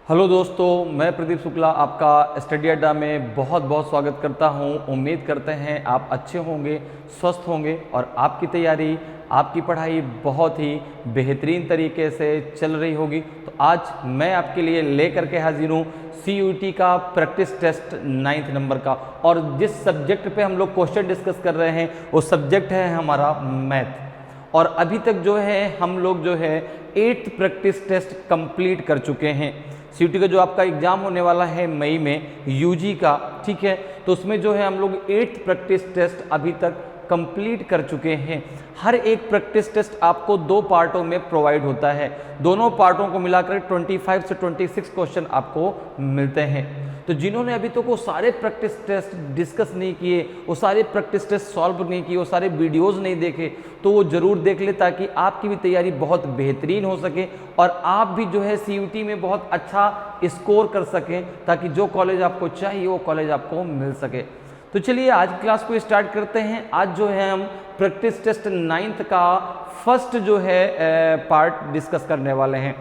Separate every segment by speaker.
Speaker 1: Hello दोस्तों, मैं प्रदीप शुक्ला आपका स्टडी अड्डा में बहुत बहुत स्वागत करता हूं। उम्मीद करते हैं आप अच्छे होंगे, स्वस्थ होंगे और आपकी तैयारी, आपकी पढ़ाई बहुत ही बेहतरीन तरीके से चल रही होगी। तो आज मैं आपके लिए लेकर के हाजिर हूँ CUET का प्रैक्टिस टेस्ट 9th नंबर का। और जिस सब्जेक्ट पे हम लोग क्वेश्चन डिस्कस कर रहे हैं वो सब्जेक्ट है हमारा मैथ। और अभी तक जो है हम लोग जो है 8th प्रैक्टिस टेस्ट कंप्लीट कर चुके हैं। CUET का जो आपका एग्ज़ाम होने वाला है मई में UG का, ठीक है, तो उसमें जो है हम लोग 8th प्रैक्टिस टेस्ट अभी तक कंप्लीट कर चुके हैं। हर एक प्रैक्टिस टेस्ट आपको 2 पार्टों में प्रोवाइड होता है। दोनों पार्टों को मिलाकर 25 से 26 क्वेश्चन आपको मिलते हैं। तो जिन्होंने अभी तक वो सारे प्रैक्टिस टेस्ट डिस्कस नहीं किए, वो सारे प्रैक्टिस टेस्ट सॉल्व नहीं किए, वो सारे वीडियोस नहीं देखे, तो वो ज़रूर देख ले ताकि आपकी भी तैयारी बहुत बेहतरीन हो सके और आप भी जो है CUET में बहुत अच्छा स्कोर कर सकें, ताकि जो कॉलेज आपको चाहिए वो कॉलेज आपको मिल सके। तो चलिए आज क्लास को स्टार्ट करते हैं। आज जो है हम प्रैक्टिस टेस्ट 9th का फर्स्ट जो है पार्ट डिस्कस करने वाले हैं।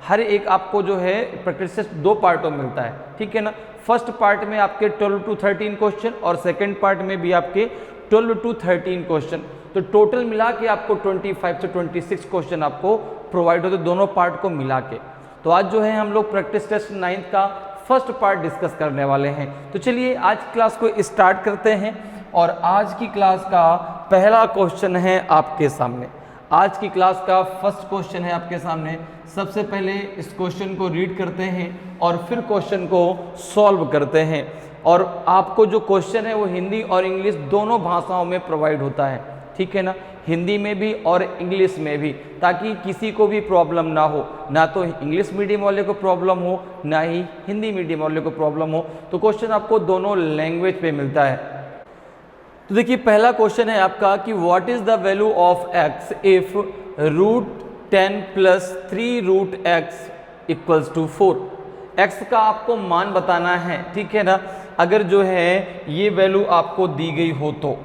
Speaker 1: हर एक आपको जो है प्रैक्टिस टेस्ट 2 पार्टों में मिलता है, ठीक है ना। फर्स्ट पार्ट में आपके 12 to 13 क्वेश्चन और सेकंड पार्ट में भी आपके 12 to 13 क्वेश्चन। तो टोटल मिला के आपको 25 से 26 क्वेश्चन आपको प्रोवाइड होते दोनों पार्ट को मिला के। तो आज जो है हम लोग प्रैक्टिस टेस्ट 9th का फर्स्ट पार्ट डिस्कस करने वाले हैं। तो चलिए आज क्लास को स्टार्ट करते हैं और आज की क्लास का पहला क्वेश्चन है आपके सामने। आज की क्लास का फर्स्ट क्वेश्चन है आपके सामने। सबसे पहले इस क्वेश्चन को रीड करते हैं और फिर क्वेश्चन को सॉल्व करते हैं। और आपको जो क्वेश्चन है वो हिंदी और इंग्लिश दोनों भाषाओं में प्रोवाइड होता है, ठीक है ना, हिंदी में भी और इंग्लिश में भी, ताकि किसी को भी प्रॉब्लम ना हो, ना तो इंग्लिश मीडियम वाले को प्रॉब्लम हो ना ही हिंदी मीडियम वाले को प्रॉब्लम हो। तो क्वेश्चन आपको दोनों लैंग्वेज पे मिलता है। तो देखिए पहला क्वेश्चन है आपका कि what is the value of x if √10 + 3√x = 4। x का आपको मान बताना है, ठीक है ना। अगर जो है ये वैल्यू आपको दी गई हो तो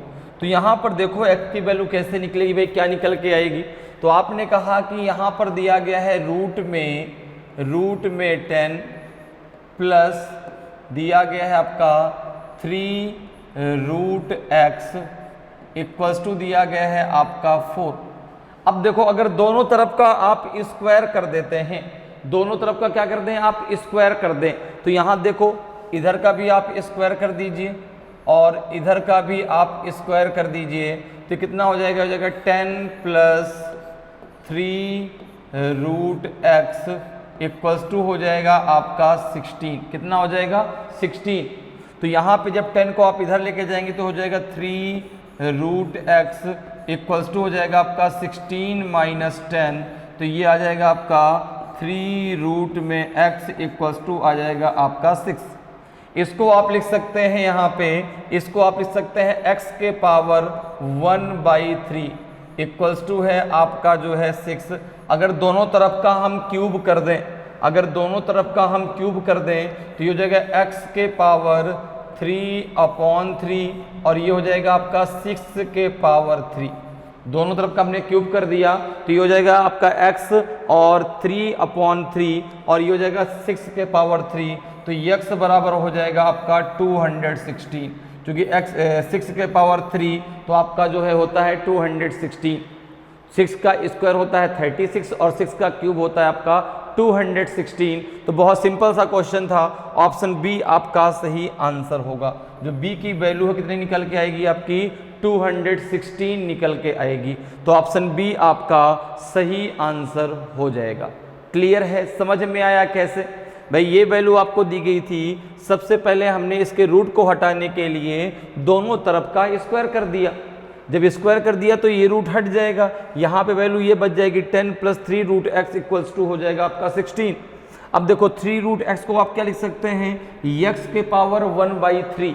Speaker 1: यहाँ पर देखो x की वैल्यू कैसे निकलेगी भाई, क्या निकल के आएगी। तो आपने कहा कि यहाँ पर दिया गया है रूट में 10 प्लस दिया गया है आपका 3√x = दिया गया है आपका 4। अब देखो अगर दोनों तरफ का आप स्क्वायर कर देते हैं, दोनों तरफ का क्या कर दें आप स्क्वायर कर दें, तो यहाँ देखो इधर का भी आप स्क्वायर कर दीजिए और इधर का भी आप स्क्वायर कर दीजिए। तो कितना हो जाएगा 10 + 3√x = हो जाएगा आपका 16। कितना हो जाएगा 16। तो यहाँ पे जब 10 को आप इधर लेके जाएंगे तो हो जाएगा 3√x = हो जाएगा आपका 16 - 10। तो ये आ जाएगा आपका 3√x = आ जाएगा आपका 6। इसको आप लिख सकते हैं यहाँ पे, इसको आप लिख सकते हैं x के पावर 1/3 = है आपका जो है 6। अगर दोनों तरफ का हम क्यूब कर दें, अगर दोनों तरफ का हम क्यूब कर दें तो ये हो जाएगा x के पावर 3/3 और ये हो जाएगा आपका 6 के पावर 3। दोनों तरफ का हमने क्यूब कर दिया तो ये हो जाएगा आपका x और 3/3 और ये हो जाएगा 6 के पावर 3। तो x बराबर हो जाएगा आपका 216, क्योंकि x 6 के पावर 3 तो आपका जो है होता है 216। 6 का स्क्वायर होता है 36 और 6 का क्यूब होता है आपका 216। तो बहुत सिंपल सा क्वेश्चन था। ऑप्शन बी आपका सही आंसर होगा। जो बी की वैल्यू है कितनी निकल के आएगी आपकी 216 निकल के आएगी। तो ऑप्शन बी आपका सही आंसर हो जाएगा। क्लियर है, समझ में आया कैसे भाई। ये वैल्यू आपको दी गई थी, सबसे पहले हमने इसके रूट को हटाने के लिए दोनों तरफ का स्क्वायर कर दिया। जब स्क्वायर कर दिया तो ये रूट हट जाएगा, यहाँ पे वैल्यू ये बच जाएगी 10 + 3√x = हो जाएगा आपका 16। अब देखो 3√x को आप क्या लिख सकते हैं, x के पावर 1/3,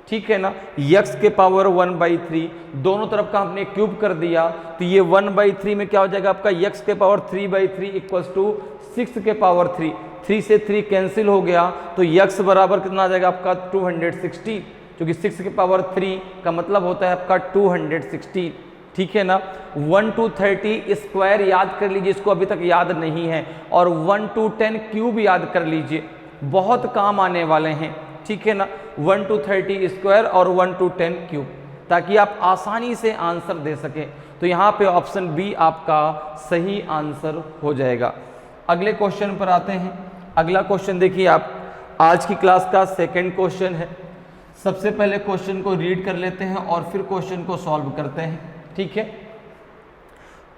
Speaker 1: ठीक है ना, x के पावर 1/3। दोनों तरफ का हमने क्यूब कर दिया तो ये 1/3 में क्या हो जाएगा आपका x के पावर 3/3 = 6 के पावर 3। 3 से 3 कैंसिल हो गया तो x बराबर कितना आ जाएगा आपका 216, क्योंकि 6 के पावर 3 का मतलब होता है आपका 216। ठीक है ना। 1 to 30 स्क्वायर याद कर लीजिए, इसको अभी तक याद नहीं है, और 1 to 10 क्यूब याद कर लीजिए, बहुत काम आने वाले हैं, ठीक है ना। 1 to 30 स्क्वायर और 1 to 10 क्यूब, ताकि आप आसानी से आंसर दे सकें। तो यहाँ पे ऑप्शन बी आपका सही आंसर हो जाएगा। अगले क्वेश्चन पर आते हैं। अगला क्वेश्चन देखिए आप, आज की क्लास का सेकंड क्वेश्चन है। सबसे पहले क्वेश्चन को रीड कर लेते हैं और फिर क्वेश्चन को सॉल्व करते हैं, ठीक है।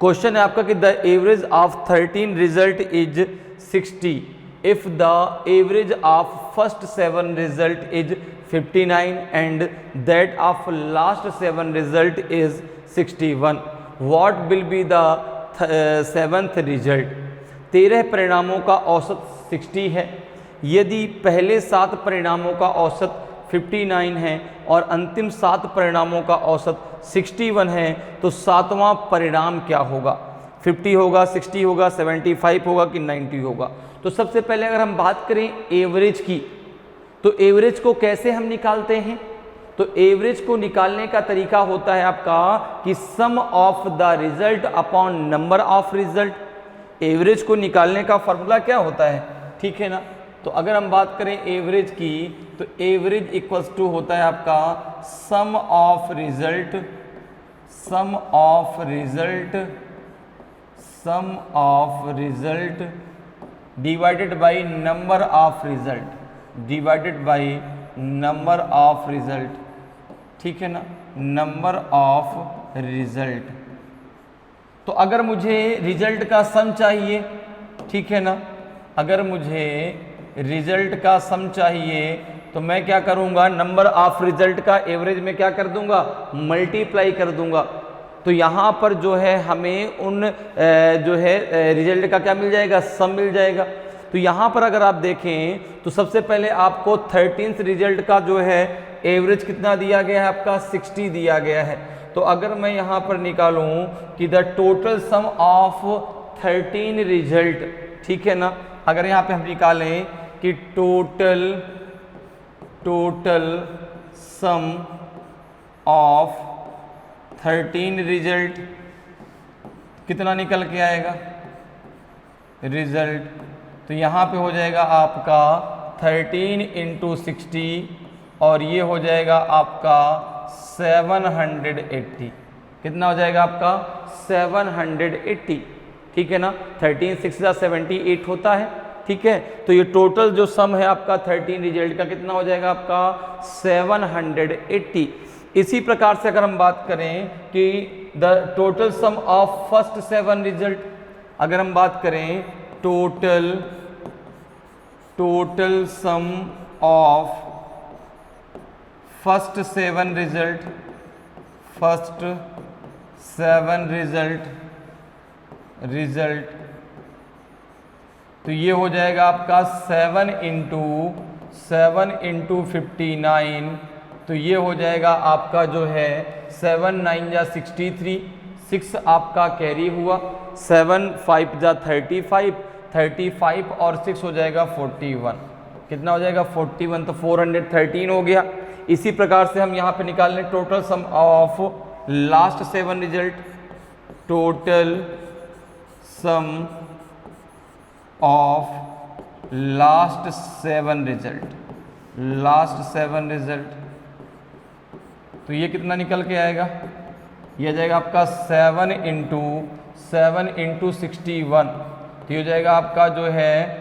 Speaker 1: क्वेश्चन है आपका कि the average of 13 result is 60 if the average of first 7 result is 59 and that of last 7 result is 61, what will be the 7th result. 13 परिणामों का औसत 60 है, यदि पहले 7 परिणामों का औसत 59 है और अंतिम 7 परिणामों का औसत 61 है, तो 7वां परिणाम क्या होगा। 50 होगा, 60 होगा, 75 होगा कि 90 होगा। तो सबसे पहले अगर हम बात करें एवरेज की, तो एवरेज को कैसे हम निकालते हैं। तो एवरेज को निकालने का तरीका होता है आपका कि sum of the result upon number of result. Average को निकालने का फॉर्मूला क्या होता है, ठीक है ना। तो अगर हम बात करें एवरेज की, तो एवरेज इक्वल्स टू होता है आपका sum of result, sum of result, sum of result divided by number of result, divided by number of result, ठीक है ना, नंबर ऑफ रिजल्ट। तो अगर मुझे रिजल्ट का सम चाहिए, ठीक है ना, अगर मुझे रिजल्ट का सम चाहिए तो मैं क्या करूंगा, नंबर ऑफ रिजल्ट का एवरेज में क्या कर दूंगा, मल्टीप्लाई कर दूंगा। तो यहाँ पर जो है हमें उन जो है रिजल्ट का क्या मिल जाएगा, सम मिल जाएगा। तो यहाँ पर अगर आप देखें तो सबसे पहले आपको 13th रिजल्ट का जो है एवरेज कितना दिया गया है, आपका 60 दिया गया है। तो अगर मैं यहाँ पर निकालूं कि the total sum of 13 result, ठीक है ना, अगर यहाँ पे हम निकालें कि टोटल सम ऑफ 13 रिजल्ट कितना निकल के आएगा रिजल्ट, तो यहाँ पे हो जाएगा आपका 13 इंटू 60 और ये हो जाएगा आपका 780। कितना हो जाएगा आपका 780, ठीक है ना। 13 6 78 होता है, ठीक है। तो ये टोटल जो सम है आपका 13 रिजल्ट का कितना हो जाएगा आपका 780। इसी प्रकार से अगर हम बात करें कि the total sum of first 7 result, अगर हम बात करें total sum of first 7 result, first 7 result, तो ये हो जाएगा आपका 7 इंटू 59, तो ये हो जाएगा आपका जो है 7 9 जा 63, 6 आपका कैरी हुआ, 7 5 जा 35 और 6 हो जाएगा 41। कितना हो जाएगा 41, तो 413 हो गया। इसी प्रकार से हम यहाँ पे निकाल लें total sum of last 7 result, total sum of last 7 result, तो ये कितना निकल के आएगा, ये जाएगा आपका 7 इंटू 61, तो ये हो जाएगा आपका जो है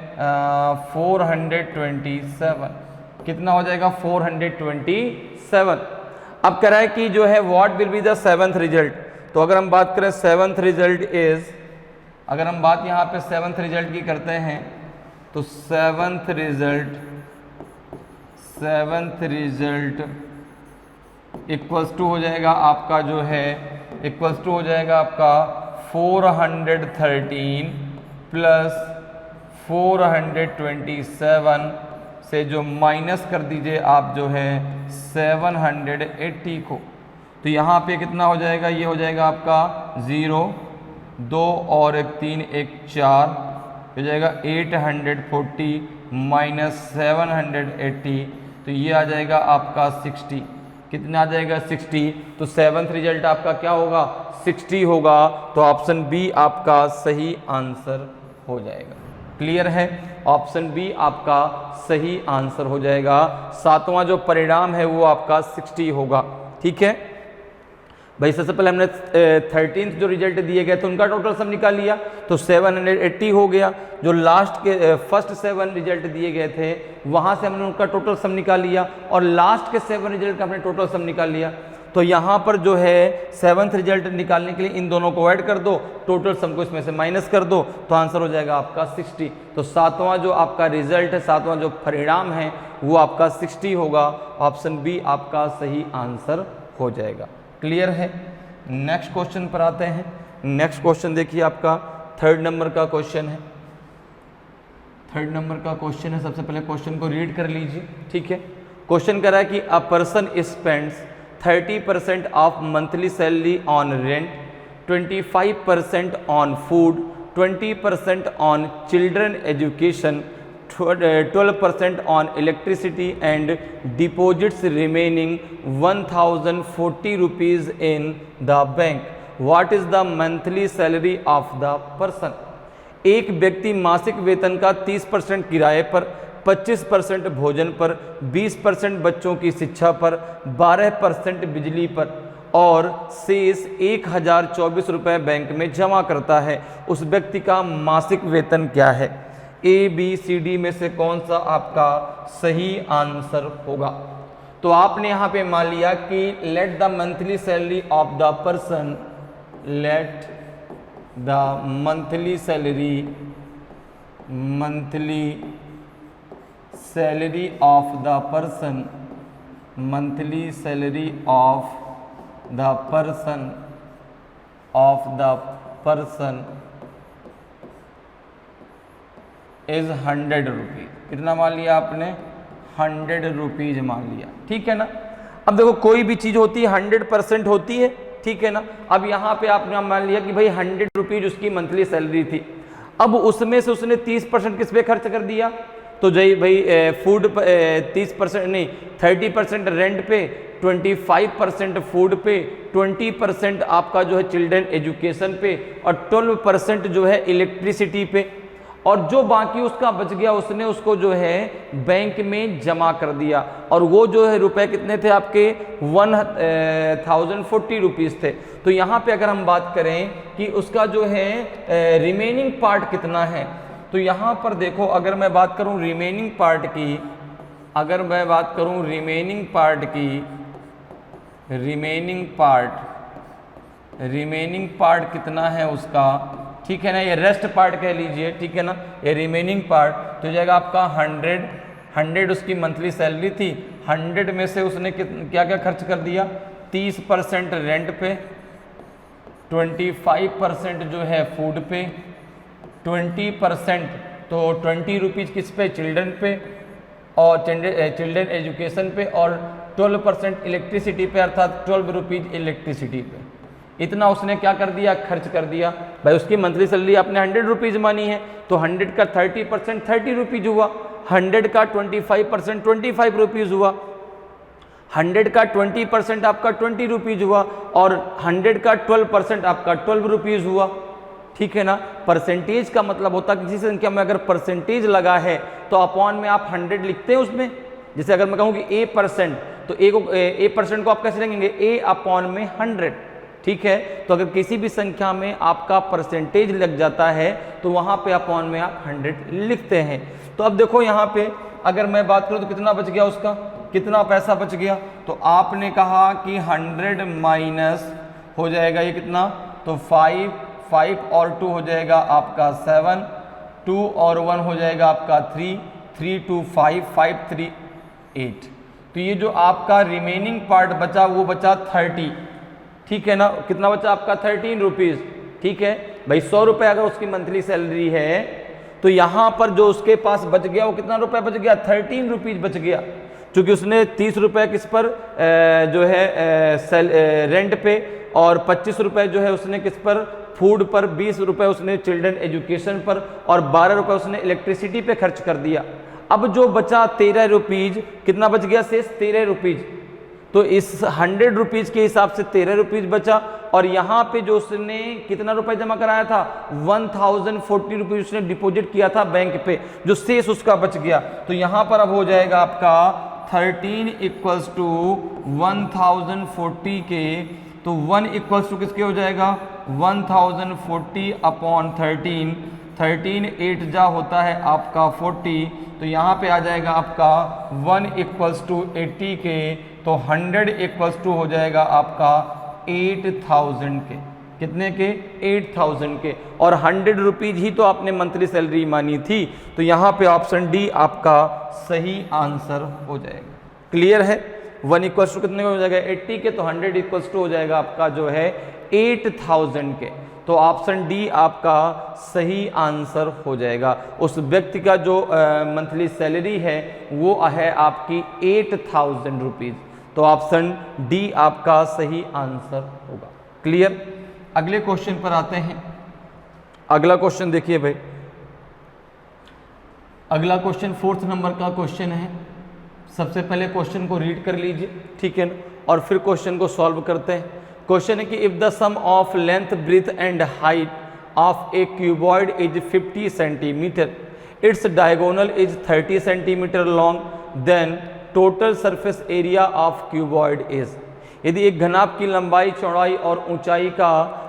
Speaker 1: 427। कितना हो जाएगा 427। अब कह रहा है कि जो है what will be the 7th result. तो अगर हम बात करें 7th रिजल्ट इज, अगर हम बात यहाँ पे 7th रिजल्ट की करते हैं तो 7th रिजल्ट इक्वल्स टू हो जाएगा आपका जो है, इक्वल्स टू हो जाएगा आपका 413 प्लस 427 से जो माइनस कर दीजिए आप जो है 780 को, तो यहाँ पे कितना हो जाएगा, ये हो जाएगा आपका 0 2 और 1 3 1 4, हो जाएगा 840 माइनस 780, तो ये आ जाएगा आपका 60। कितना आ जाएगा 60, तो सेवंथ रिजल्ट आपका क्या होगा 60 होगा। तो ऑप्शन बी आपका सही आंसर हो जाएगा। क्लियर है, ऑप्शन बी आपका सही आंसर हो जाएगा। सातवां जो परिणाम है वो आपका 60 होगा। ठीक है भाई, सबसे पहले हमने 13th जो रिजल्ट दिए गए थे उनका टोटल सम निकाल लिया, तो 780 हो गया। जो लास्ट के फर्स्ट 7 रिजल्ट दिए गए थे वहां से हमने उनका टोटल सम निकाल लिया, और लास्ट के 7 रिजल्ट का हमने टोटल सम निकाल लिया। तो यहाँ पर जो है 7th रिजल्ट निकालने के लिए इन दोनों को ऐड कर दो, टोटल सम को इसमें से माइनस कर दो, तो आंसर हो जाएगा आपका 60। तो सातवां जो आपका रिजल्ट है, सातवां जो परिणाम है वो आपका 60 होगा। ऑप्शन बी आपका सही आंसर हो जाएगा। क्लियर है। नेक्स्ट क्वेश्चन पर आते हैं। नेक्स्ट क्वेश्चन देखिए, आपका 3rd नंबर का क्वेश्चन है। 3rd नंबर का क्वेश्चन है। सबसे पहले क्वेश्चन को रीड कर लीजिए। ठीक है, क्वेश्चन कह रहा है कि a person spends 30% of monthly salary on rent, 25% on food, 20% on children education, 12% on electricity and deposits remaining 1040 rupees in the bank. What is the monthly salary of the person? एक व्यक्ति मासिक वेतन का 30% किराए पर, 25% भोजन पर, 20% बच्चों की शिक्षा पर, 12% बिजली पर और शेष 1024 रुपये बैंक में जमा करता है। उस व्यक्ति का मासिक वेतन क्या है? ए बी सी डी में से कौन सा आपका सही आंसर होगा? तो आपने यहाँ पे मान लिया कि let the monthly salary of the person, let the monthly salary of the person, monthly salary of the person is 100 rupees. कितना मान लिया आपने? 100 रुपीज मान लिया। ठीक है ना। अब देखो कोई भी चीज होती है 100% होती है। ठीक है ना। अब यहाँ पे आपने मान लिया कि भाई 100 रुपीज उसकी मंथली सैलरी थी। अब उसमें से उसने 30% किस पे खर्च कर दिया? तो जय भाई फूड 30% नहीं, 30% रेंट पे, 25% फूड पे, 20% आपका जो है चिल्ड्रन एजुकेशन पे और 12% जो है इलेक्ट्रिसिटी पे, और जो बाकी उसका बच गया उसने उसको जो है बैंक में जमा कर दिया। और वो जो है रुपए कितने थे आपके? 1040 रुपीज़ थे। तो यहाँ पे अगर हम बात करें कि उसका जो है रिमेनिंग पार्ट कितना है, तो यहाँ पर देखो अगर मैं बात करूँ रिमेनिंग पार्ट की, अगर मैं बात करूँ रिमेनिंग पार्ट कितना है उसका? ठीक है ना, ये रेस्ट पार्ट कह लीजिए। ठीक है ना, ये रिमेनिंग पार्ट तो जाएगा आपका 100 उसकी मंथली सैलरी थी। 100 में से उसने क्या क्या खर्च कर दिया? 30% रेंट पे, 25% जो है फूड पे, 20% तो 20 रुपीज़ किस पे? चिल्ड्रन पे और चिल्ड्रन एजुकेशन पे, और 12% इलेक्ट्रिसिटी पे, अर्थात 12 रुपीज़ इलेक्ट्रिसिटी पे। इतना उसने क्या कर दिया? खर्च कर दिया। भाई उसकी मंथली सैलरी आपने 100 रुपीज़ मानी है, तो 100 का 30% 30 रुपीज़ हुआ, 100 का 25% 25 रुपीज़ हुआ, 100 का 20% आपका 20 रुपीज़ हुआ, और 100 का 12% आपका 12 रुपीज़ हुआ। ठीक है ना। परसेंटेज का मतलब होता है किसी संख्या में अगर परसेंटेज लगा है तो अपॉन में आप 100 लिखते हैं उसमें। जैसे अगर मैं कहूँ कि A%, तो A% को आप कैसे लिखेंगे? A अपॉन में 100। ठीक है। तो अगर किसी भी संख्या में आपका परसेंटेज लग जाता है तो वहां पे अपॉन में आप 100 लिखते हैं। तो अब देखो यहाँ पे अगर मैं बात करूँ तो कितना बच गया उसका? कितना पैसा बच गया? तो आपने कहा कि 100 माइनस हो जाएगा ये कितना? तो 5 और 2 हो जाएगा आपका 7, 2 और 1 हो जाएगा आपका 3, 3 2 5, 5 3 8। तो ये जो आपका रिमेनिंग पार्ट बचा वो बचा 30। ठीक है ना। कितना बचा आपका? 13 रुपीज़। ठीक है भाई, 100 रुपये अगर उसकी मंथली सैलरी है तो यहाँ पर जो उसके पास बच गया वो कितना रुपया बच गया? 13 रुपीज़ बच गया, क्योंकि उसने 30 रुपये किस पर जो है रेंट पे, और 25 रुपये जो है उसने किस पर? फूड पर, 20 रुपये उसने चिल्ड्रन एजुकेशन पर, और 12 रुपये उसने इलेक्ट्रिसिटी पे खर्च कर दिया। अब जो बचा 13 रुपीज़, कितना बच गया शेष? 13 रुपीज़। तो इस 100 रुपीज़ के हिसाब से 13 रुपीज़ बचा, और यहाँ पे जो उसने कितना रुपए जमा कराया था, 1040 रुपीज़ उसने डिपॉजिट किया था बैंक पे, जो शेष उसका बच गया। तो यहाँ पर अब हो जाएगा आपका 13 इक्वल्स टू 1040 के, तो 1 इक्वल्स टू किसके हो जाएगा, 1040 अपॉन 13, 13 8 जा होता है आपका 40, तो यहाँ पे आ जाएगा आपका 1 इक्वल्स टू 80 के, तो 100 इक्वल्स टू हो जाएगा आपका 8000 के, कितने के, 8000 के, और 100 रुपीज़ ही तो आपने मंथली सैलरी मानी थी, तो यहाँ पे ऑप्शन डी आपका सही आंसर हो जाएगा। क्लियर है, 1 इक्वल्स टू कितने हो जाएगा, 80 के, तो 100 इक्वल्स टू हो जाएगा आपका जो है 8000 के, तो ऑप्शन डी आपका सही आंसर हो जाएगा। उस व्यक्ति का जो मंथली सैलरी है वो है आपकी 8000 रुपीज़, तो ऑप्शन डी आपका सही आंसर होगा। क्लियर। अगले क्वेश्चन पर आते हैं। अगला क्वेश्चन देखिए भाई, अगला क्वेश्चन 4th नंबर का क्वेश्चन है। सबसे पहले क्वेश्चन को रीड कर लीजिए, ठीक है ना, और फिर क्वेश्चन को सॉल्व करते हैं। क्वेश्चन है कि if the sum of length breadth and height of a cuboid is 50 centimetre, its diagonal is 30 centimetre long, then total surface area of cuboid is. यदि एक घनाभ की लंबाई, चौड़ाई और ऊंचाई का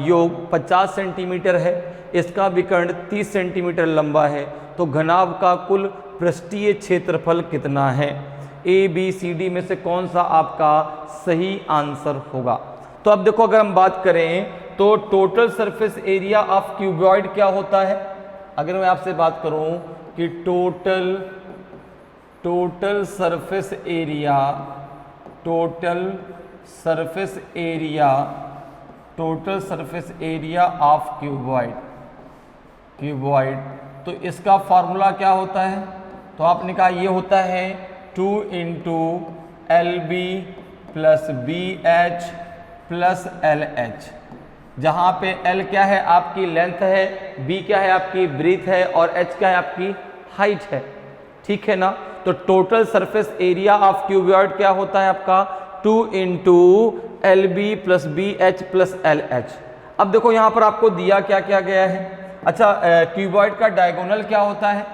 Speaker 1: योग 50 सेंटीमीटर है, इसका विकर्ण 30 सेंटीमीटर लंबा है, तो घनाभ का कुल पृष्ठीय क्षेत्रफल कितना है। ए बी सी डी में से कौन सा आपका सही आंसर होगा। तो अब देखो, अगर हम बात करें तो total surface area of cuboid क्या होता है। अगर मैं आपसे बात करूं कि total surface area, total surface area of cuboid, तो इसका फॉर्मूला क्या होता है, तो आपने कहा ये होता है 2 into LB plus BH plus LH, जहाँ पे L क्या है आपकी लेंथ है, B क्या है आपकी ब्रीथ है, और H क्या है आपकी हाइट है, ठीक है ना। तो total surface area of cuboid क्या होता है आपका 2 into LB plus BH plus LH। अब देखो यहाँ पर आपको दिया क्या क्या गया है। अच्छा, क्यूबॉइड का डायगोनल क्या होता है,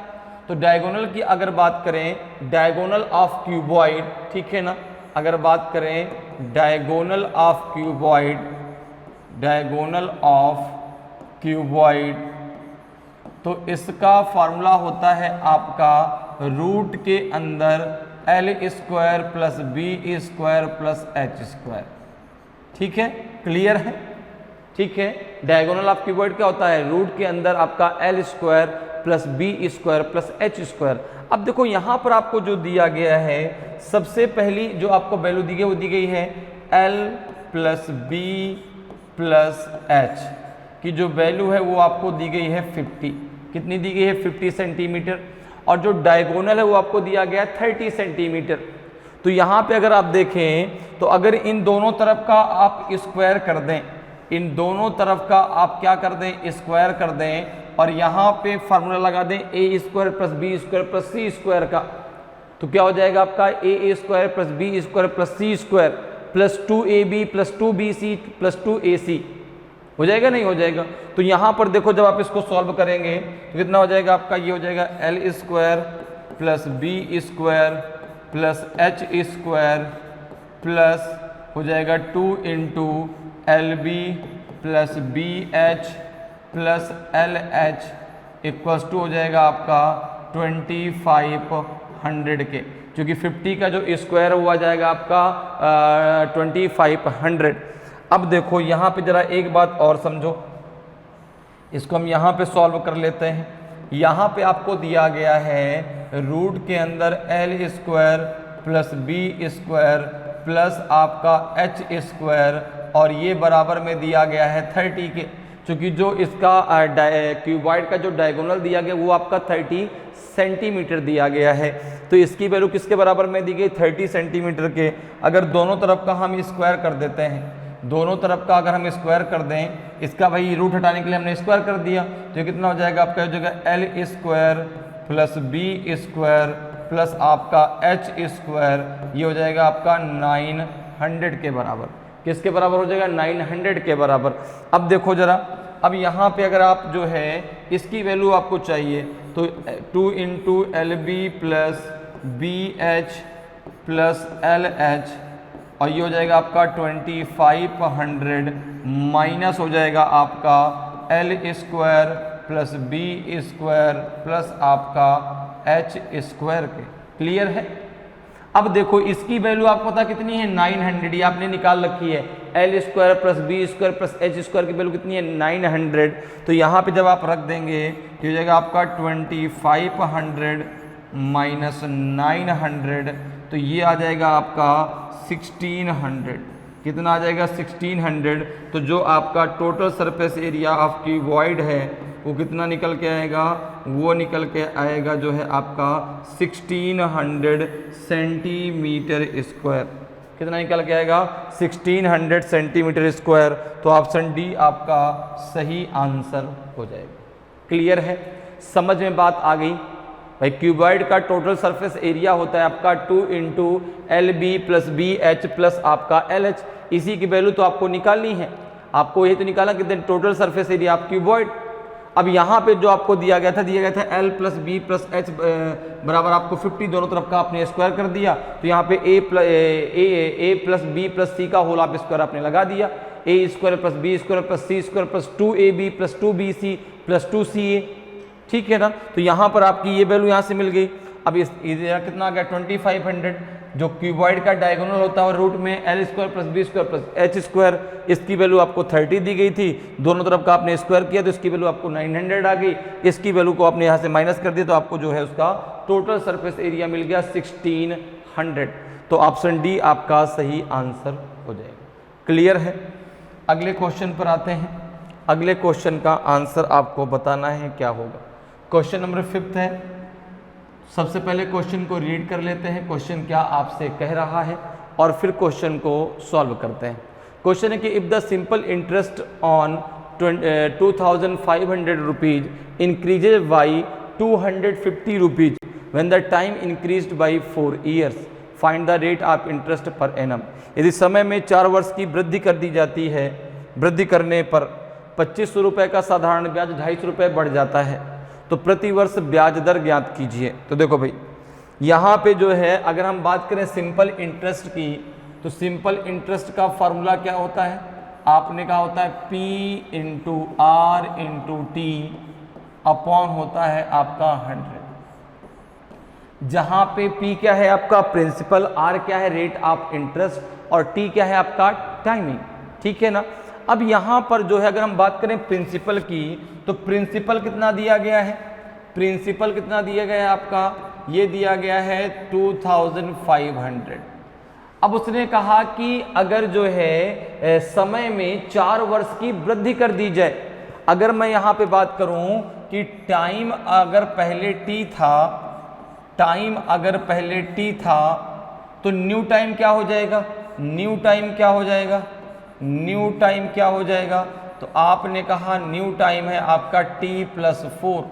Speaker 1: तो डायगोनल की अगर बात करें, डायगोनल ऑफ क्यूबॉइड, ठीक है ना, अगर बात करें डायगोनल ऑफ क्यूबॉइड, तो इसका फॉर्मूला होता है आपका रूट के अंदर L² plus B² plus H², ठीक है। क्लियर है, ठीक है। डायगोनल ऑफ क्यूबॉइड क्या होता है, रूट के अंदर आपका L² plus B² plus H²। अब देखो यहाँ पर आपको जो दिया गया है, सबसे पहली जो आपको वैल्यू दी गई वो दी गई है L plus B plus H की जो वैल्यू है वो आपको दी गई है 50। कितनी दी गई है, 50 सेंटीमीटर, और जो डायगोनल है वो आपको दिया गया है 30 सेंटीमीटर। तो यहाँ पे अगर आप देखें तो अगर इन दोनों तरफ का आप स्क्वायर कर दें, इन दोनों तरफ का आप क्या कर दें, स्क्वायर कर दें, और यहाँ पे फार्मूला लगा दें A² plus B² plus C² का, तो क्या हो जाएगा आपका A² plus B² plus C² plus 2AB plus 2BC plus 2AC हो जाएगा, नहीं हो जाएगा। तो यहाँ पर देखो, जब आप इसको सॉल्व करेंगे तो कितना हो जाएगा आपका, ये हो जाएगा L² plus B² plus H² plus हो जाएगा 2 into LB plus BH plus LH equals to हो जाएगा आपका 2500 के, क्योंकि 50 का जो स्क्वायर हुआ जाएगा आपका 2500। अब देखो यहाँ पे जरा एक बात और समझो, इसको हम यहाँ पे सॉल्व कर लेते हैं। यहाँ पे आपको दिया गया है रूट के अंदर L² प्लस B² प्लस आपका H², और ये बराबर में दिया गया है 30 के, क्योंकि जो इसका क्यूबॉइड का जो डायगोनल दिया गया वो आपका 30 सेंटीमीटर दिया गया है, तो इसकी वैल्यू किसके बराबर में दी गई, 30 सेंटीमीटर के। अगर दोनों तरफ का हम स्क्वायर कर देते हैं, दोनों तरफ का अगर हम स्क्वायर कर दें, इसका भाई रूट हटाने के लिए हमने स्क्वायर कर दिया, तो कितना हो जाएगा आपका, हो जाएगा L² प्लस B² प्लस आपका एच स्क्वायर, ये हो जाएगा आपका 900 के बराबर। किसके बराबर हो जाएगा? 900 के बराबर। अब देखो जरा, अब यहाँ पे अगर आप जो है इसकी वैल्यू आपको चाहिए तो 2 into L B plus B H plus L H, और ये हो जाएगा आपका 2500 माइनस हो जाएगा आपका L square plus B square plus आपका एच स्क्वायर के। क्लियर है? अब देखो इसकी वैल्यू आपको पता कितनी है? 900, ये आपने निकाल रखी है। L square plus B square plus H square की वैल्यू कितनी है? 900। तो यहाँ पे जब आप रख देंगे तो हो जाएगा आपका 2500 माइनस 900, तो ये आ जाएगा आपका 1600। कितना आ जाएगा? 1600। तो जो आपका टोटल सरफेस एरिया आपकी वॉइड है वो कितना निकल के आएगा? वो निकल के आएगा जो है आपका 1600 सेंटीमीटर स्क्वायर। कितना निकल के आएगा? 1600 सेंटीमीटर स्क्वायर। तो ऑप्शन डी आपका सही आंसर हो जाएगा। क्लियर है? समझ में बात आ गई? भाई क्यूबॉइड का टोटल सरफेस एरिया होता है आपका 2 into L B plus B H plus आपका एल एच। इसी की वैल्यू तो आपको निकालनी है। आपको ये तो निकालना कितने total surface area of cuboid. अब यहाँ पे जो आपको दिया गया था L plus B plus H बराबर आपको 50, दोनों तरफ का आपने स्क्वायर कर दिया। तो यहाँ पे A plus B plus C का होल आप स्क्वायर आपने लगा दिया। A square plus B square plus C square plus 2ab plus 2bc plus 2ca। ठीक है ना? तो यहाँ पर आपकी ये वैल्यू यहाँ से मिल गई। अब इस कितना आ गया? 2500। जो क्यूबॉइड का डायगोनल होता है रूट में L square plus B square plus H square, इसकी वैल्यू आपको 30 दी गई थी। दोनों तरफ का आपने स्क्वायर किया तो इसकी वैल्यू आपको 900 आ गई। इसकी वैल्यू को आपने यहाँ से माइनस कर दिया तो आपको जो है उसका टोटल सरफेस एरिया मिल गया 1600। तो ऑप्शन डी आपका सही आंसर हो जाएगा। क्लियर है? अगले क्वेश्चन पर आते हैं। अगले क्वेश्चन का आंसर आपको बताना है क्या होगा। क्वेश्चन नंबर 5 है। सबसे पहले क्वेश्चन को रीड कर लेते हैं, क्वेश्चन क्या आपसे कह रहा है, और फिर क्वेश्चन को सॉल्व करते हैं। क्वेश्चन है कि if the simple interest on 2500 rupees increases by 250 rupees when the time increased by 4 years, find the rate of interest per annum. यदि समय में 4 वर्ष की वृद्धि कर दी जाती है, वृद्धि करने पर 2500 रुपये का साधारण ब्याज 250 रुपये बढ़ जाता है, तो प्रति वर्ष ब्याज दर ज्ञात कीजिए। तो देखो भाई यहाँ पे जो है अगर हम बात करें सिंपल इंटरेस्ट की, तो सिंपल इंटरेस्ट का फॉर्मूला क्या होता है? आपने कहा होता है P into R into T upon होता है आपका 100। जहाँ पे P क्या है आपका प्रिंसिपल, R क्या है रेट ऑफ इंटरेस्ट, और T क्या है आपका टाइमिंग। ठीक है ना? अब यहाँ पर जो है अगर हम बात करें प्रिंसिपल की, तो प्रिंसिपल कितना दिया गया है? प्रिंसिपल कितना दिया गया है आपका? ये दिया गया है 2500। अब उसने कहा कि अगर जो है समय में 4 वर्ष की वृद्धि कर दी जाए। अगर मैं यहाँ पे बात करूँ कि टाइम अगर पहले t था, टाइम अगर पहले t था, तो न्यू टाइम क्या हो जाएगा? न्यू टाइम क्या हो जाएगा? न्यू टाइम क्या हो जाएगा? तो आपने कहा न्यू टाइम है आपका t+4।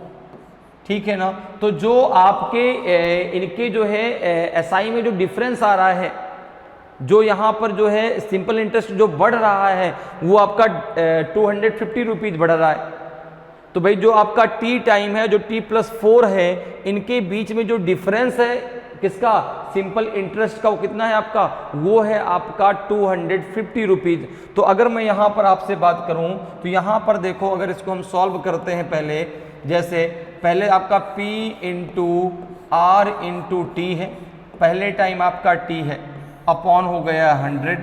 Speaker 1: ठीक है ना? तो जो आपके इनके जो है एसआई में जो डिफरेंस आ रहा है, जो यहाँ पर जो है सिंपल इंटरेस्ट जो बढ़ रहा है वो आपका 250 रुपीज बढ़ रहा है। तो भाई जो आपका टी टाइम है, जो t+4 है, इनके बीच में जो डिफरेंस है किसका? सिंपल इंटरेस्ट का, वो कितना है आपका? वो है आपका 250 रुपीज। तो अगर मैं यहाँ पर आपसे बात करूँ तो यहाँ पर देखो, अगर इसको हम सॉल्व करते हैं पहले, जैसे पहले आपका P into R into T है, पहले टाइम आपका t है, अपॉन हो गया 100,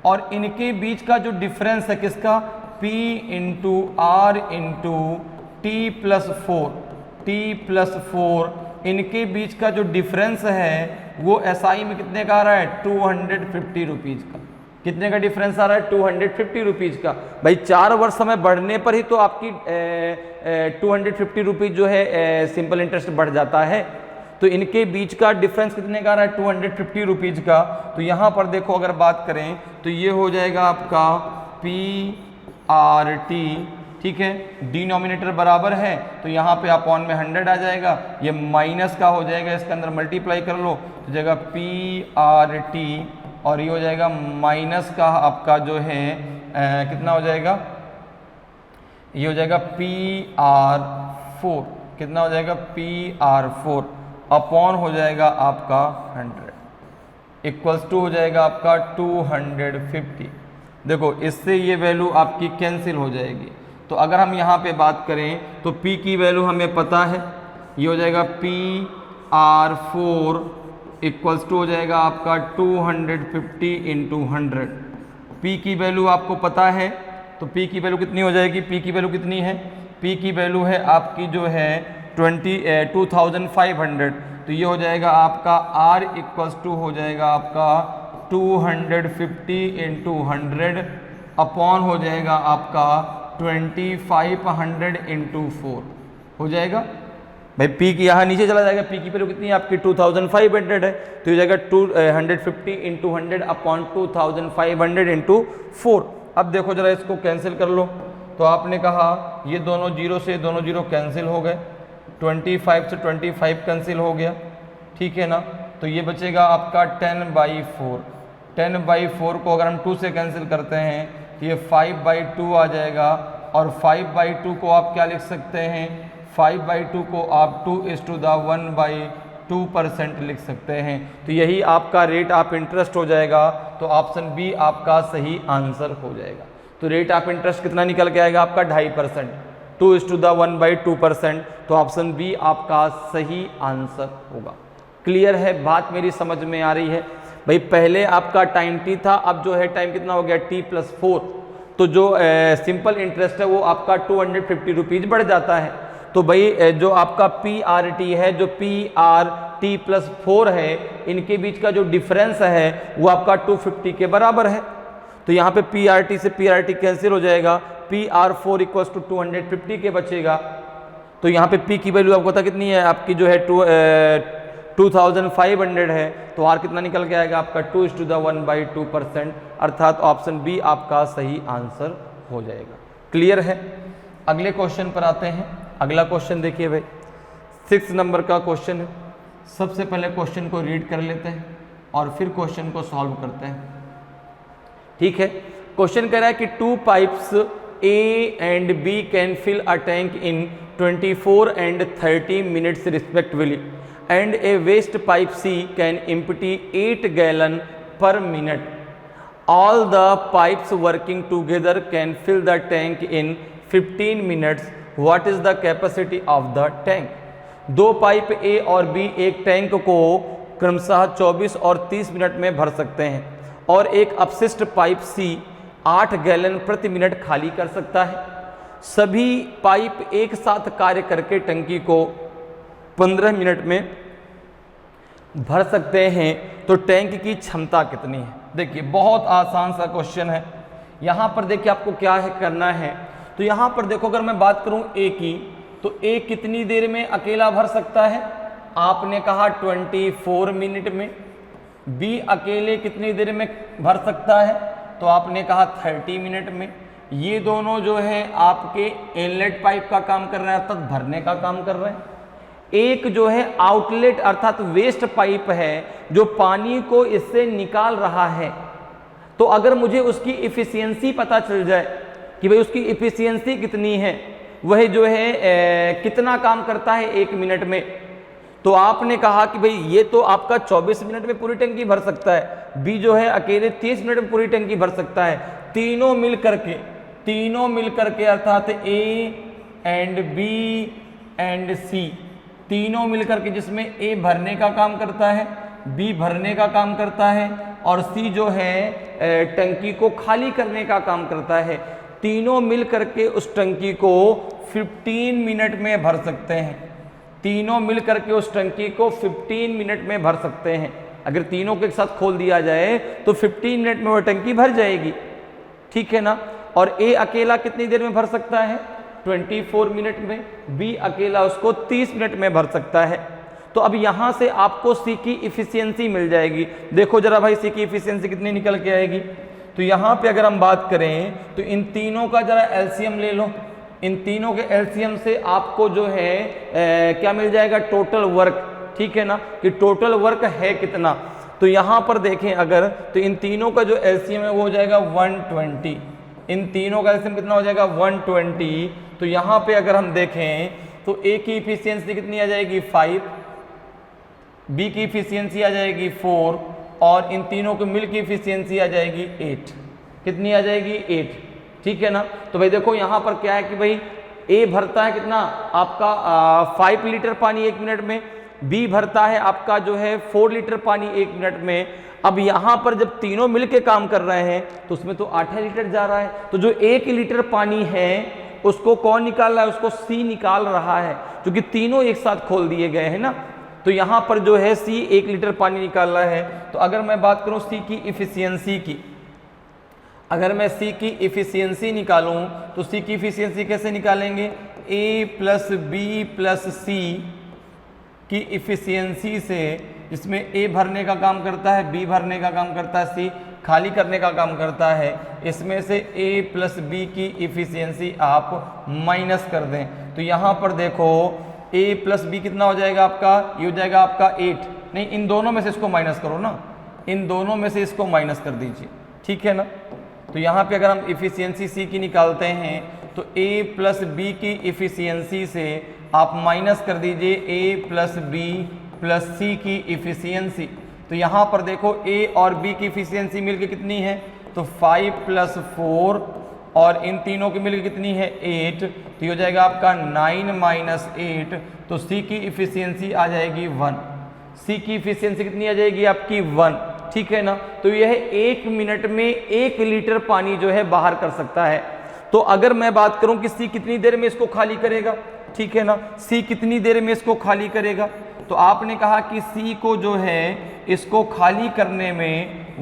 Speaker 1: और इनके बीच का जो डिफरेंस है किसका? P into R into t+4, इनके बीच का जो डिफरेंस है वो एसआई में कितने का आ रहा है? 250 रुपीज का। कितने का डिफरेंस आ रहा है? 250 रुपीज का। भाई 4 वर्ष समय बढ़ने पर ही तो आपकी 250 रुपीज जो है सिंपल इंटरेस्ट बढ़ जाता है। तो इनके बीच का डिफरेंस कितने का आ रहा है? 250 रुपीज का। तो यहाँ पर देखो अगर बात करें तो ये हो जाएगा आपका PRT ठीक है, डिनोमिनेटर बराबर है तो यहाँ पे अपॉन में 100 आ जाएगा, ये माइनस का हो जाएगा, इसके अंदर मल्टीप्लाई कर लो तो जाएगा PRT और ये हो जाएगा माइनस का आपका जो है कितना हो जाएगा, ये हो जाएगा PR4, कितना हो जाएगा PR4 अपॉन हो जाएगा आपका 100 इक्वल्स टू हो जाएगा आपका 250। देखो इससे ये वैल्यू आपकी कैंसिल हो जाएगी। तो अगर हम यहाँ पे बात करें तो P की वैल्यू हमें पता है, ये हो जाएगा PR4 इक्वल्स टू हो जाएगा आपका 250 इंटू 100। P की वैल्यू आपको पता है तो P की वैल्यू कितनी हो जाएगी, P की वैल्यू कितनी है, P की वैल्यू है आपकी जो है 2500, तो ये हो जाएगा आपका R इक्वल्स टू हो जाएगा आपका 250 इंटू 100 अपॉन हो जाएगा आपका 2500 इंटू 4 हो जाएगा। भाई P की यहाँ नीचे चला जाएगा, P की वैल्यू कितनी है आपकी 2500 है, तो ये जाएगा 250 इंटू 100 अपॉन 2500 इंटू 4। अब देखो जरा इसको कैंसिल कर लो, तो आपने कहा ये दोनों जीरो से दोनों जीरो कैंसिल हो गए, 25 से 25 कैंसिल हो गया, ठीक है ना, तो ये बचेगा आपका 10/4। 10/4 को अगर हम 2 से कैंसिल करते हैं तो ये 5/2 आ जाएगा, और 5/2 को आप क्या लिख सकते हैं, 5/2 को आप 2:1/2% लिख सकते हैं। तो यही आपका रेट ऑफ इंटरेस्ट हो जाएगा, तो ऑप्शन बी आपका सही आंसर हो जाएगा। तो रेट ऑफ इंटरेस्ट कितना निकल के आएगा आपका 2.5%, 2:1/2%, तो ऑप्शन बी आपका सही आंसर होगा। क्लियर है बात, मेरी समझ में आ रही है भाई। पहले आपका टाइम टी था, अब जो है टाइम कितना हो गया T+4, तो जो सिंपल इंटरेस्ट है वो आपका 250 रुपीज़ बढ़ जाता है। तो भाई जो आपका PRT है, जो PRT+4 है, इनके बीच का जो डिफरेंस है वो आपका 250 के बराबर है। तो यहाँ पे PRT से PRT कैंसिल हो जाएगा, PR4 इक्वल्स टू 250 के बचेगा। तो यहाँ पे P की वैल्यू आपको पता कितनी है आपकी जो है 2500 है, तो R कितना निकल के आएगा आपका 2:1/2%, अर्थात ऑप्शन बी आपका सही आंसर हो जाएगा। क्लियर है। अगले क्वेश्चन पर आते हैं। अगला क्वेश्चन देखिए भाई, 6 नंबर का क्वेश्चन है। सबसे पहले क्वेश्चन को रीड कर लेते हैं और फिर क्वेश्चन को सॉल्व करते हैं, ठीक है। क्वेश्चन कह रहा है कि 2 pipes A and B can fill a tank in 24 and 30 minutes respectively, and a waste pipe C can empty 8 gallon per minute. All the pipes working together can fill the tank in 15 minutes. What is the capacity of the tank? दो pipe A और B एक tank को क्रमशः 24 और 30 minute में भर सकते हैं, और एक अपशिष्ट पाइप C 8 गैलन प्रति मिनट खाली कर सकता है। सभी पाइप एक साथ कार्य करके टंकी को 15 मिनट में भर सकते हैं, तो टैंक की क्षमता कितनी है। देखिए बहुत आसान सा क्वेश्चन है। यहाँ पर देखिए आपको क्या है करना है, तो यहाँ पर देखो अगर मैं बात करूँ A की, तो A कितनी देर में अकेला भर सकता है, आपने कहा 24 मिनट में। B अकेले कितनी देर में भर सकता है, तो आपने कहा 30 मिनट में। ये दोनों जो है आपके इनलेट पाइप का काम कर रहे हैं, अर्थात भरने का काम कर रहे हैं। एक जो है आउटलेट अर्थात वेस्ट पाइप है जो पानी को इससे निकाल रहा है। तो अगर मुझे उसकी इफिशियंसी पता चल जाए कि भाई उसकी इफिशियंसी कितनी है, वह जो है कितना काम करता है 1 मिनट में, तो आपने कहा कि भाई ये तो आपका 24 मिनट में पूरी टंकी भर सकता है, बी जो है अकेले 30 मिनट में पूरी टंकी भर सकता है। तीनों मिल करके अर्थात ए एंड बी एंड सी, तीनों मिल करके, जिसमें ए भरने का काम करता है, बी भरने का काम करता है और सी जो है टंकी को खाली करने का काम करता है। तीनों मिल करके उस टंकी को 15 मिनट में भर सकते हैं। तीनों मिल करके उस टंकी को 15 मिनट में भर सकते हैं। अगर तीनों को एक साथ खोल दिया जाए तो 15 मिनट में वो टंकी भर जाएगी, ठीक है ना। और ए अकेला कितनी देर में भर सकता है, 24 मिनट में। बी अकेला उसको 30 मिनट में भर सकता है। तो अब यहां से आपको सी की इफिशियंसी मिल जाएगी। देखो जरा भाई सी की इफिशियंसी कितनी निकल के आएगी। तो यहां पे अगर हम बात करें तो इन तीनों का जरा एलसीएम ले लो। इन तीनों के एलसीएम से आपको जो है क्या मिल जाएगा, टोटल वर्क। ठीक है ना, कि टोटल वर्क है कितना। तो यहां पर देखें अगर, तो इन तीनों का जो एलसीएम है वो हो जाएगा 120। इन तीनों का एलसीएम कितना हो जाएगा 120। तो यहां पे अगर हम देखें तो ए की इफिशियंसी कितनी आ जाएगी 5, बी की इफिशियंसी आ जाएगी 4 और इन तीनों को मिल की इफिशियंसी आ जाएगी 8। कितनी आ जाएगी 8। ठीक है ना। तो भाई देखो यहां पर क्या है कि भाई ए भरता है कितना आपका 5 लीटर पानी 1 मिनट में, बी भरता है आपका जो है 4 लीटर पानी 1 मिनट में। अब यहां पर जब तीनों मिलके काम कर रहे हैं तो उसमें तो 8 लीटर जा रहा है। तो जो 1 लीटर पानी है उसको कौन निकाल रहा है, उसको सी निकाल रहा है, क्योंकि तीनों एक साथ खोल दिए गए हैं ना। तो यहां पर जो है सी 1 लीटर पानी निकाल रहा है। तो अगर मैं बात करूं सी की इफिशियंसी की, अगर मैं सी की इफिशियंसी निकालूं तो सी की इफिशियंसी कैसे निकालेंगे, ए प्लस बी प्लस सी की इफिशियंसी से, जिसमें ए भरने का काम करता है, बी भरने का काम करता है, सी खाली करने का काम करता है, इसमें से ए प्लस बी की इफिशियंसी आप माइनस कर दें। तो यहाँ पर देखो ए प्लस बी कितना हो जाएगा आपका, ये हो जाएगा आपका 8। नहीं, इन दोनों में से इसको माइनस करो ना, इन दोनों में से इसको माइनस कर दीजिए। ठीक है ना। तो यहाँ पे अगर हम इफिशियंसी सी की निकालते हैं तो ए प्लस बी की इफिशियंसी से आप माइनस कर दीजिए ए प्लस बी प्लस सी की इफिशियंसी। तो यहाँ पर देखो ए और बी की इफिशियंसी मिलकर कितनी है, तो 5 + 4 और इन तीनों की मिलकर कितनी है 8। तो ये हो जाएगा आपका 9 - 8। तो सी की इफिशियंसी आ जाएगी 1। सी की इफिशियंसी कितनी आ जाएगी आपकी 1। ठीक है ना। तो यह 1 मिनट में 1 लीटर पानी जो है बाहर कर सकता है। तो अगर मैं बात करूं कि सी कितनी देर में इसको खाली करेगा, ठीक है ना, सी कितनी देर में इसको खाली करेगा, तो आपने कहा कि सी को जो है इसको खाली करने में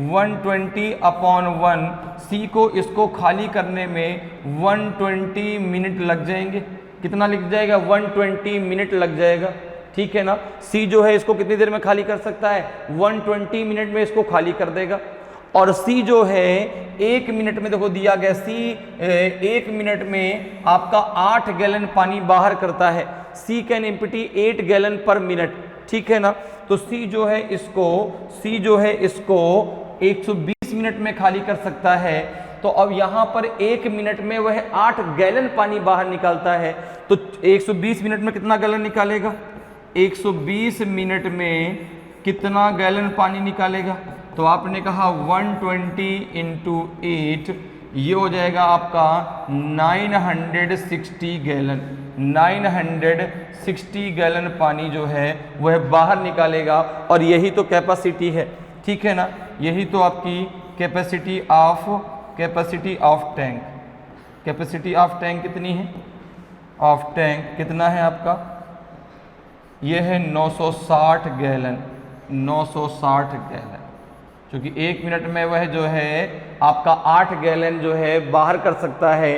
Speaker 1: 120/1, सी को इसको खाली करने में 120 मिनट लग जाएंगे। कितना लग जाएगा, 120 मिनट लग जाएगा। ठीक है ना। सी जो है इसको कितनी देर में खाली कर सकता है, 120 मिनट में इसको खाली कर देगा। और सी जो है 1 मिनट में, देखो दिया गया सी 1 मिनट में आपका 8 गैलन पानी बाहर करता है। C can empty 8 gallon per minute. ठीक है ना। तो सी जो है इसको 120 मिनट में खाली कर सकता है। तो अब यहाँ पर 1 मिनट में वह 8 गैलन पानी बाहर निकालता है। तो 120 मिनट में कितना गैलन निकालेगा, 120 मिनट में कितना गैलन पानी निकालेगा, तो आपने कहा 120 × 8, ये हो जाएगा आपका 960 गैलन। 960 गैलन पानी जो है वह बाहर निकालेगा। और यही तो कैपेसिटी है। ठीक है ना। यही तो आपकी capacity of tank. Capacity of tank कितनी है, ऑफ टैंक कितना है आपका, यह है 960 गैलन। 960 गैलन, क्योंकि 1 मिनट में वह जो है आपका 8 गैलन जो है बाहर कर सकता है।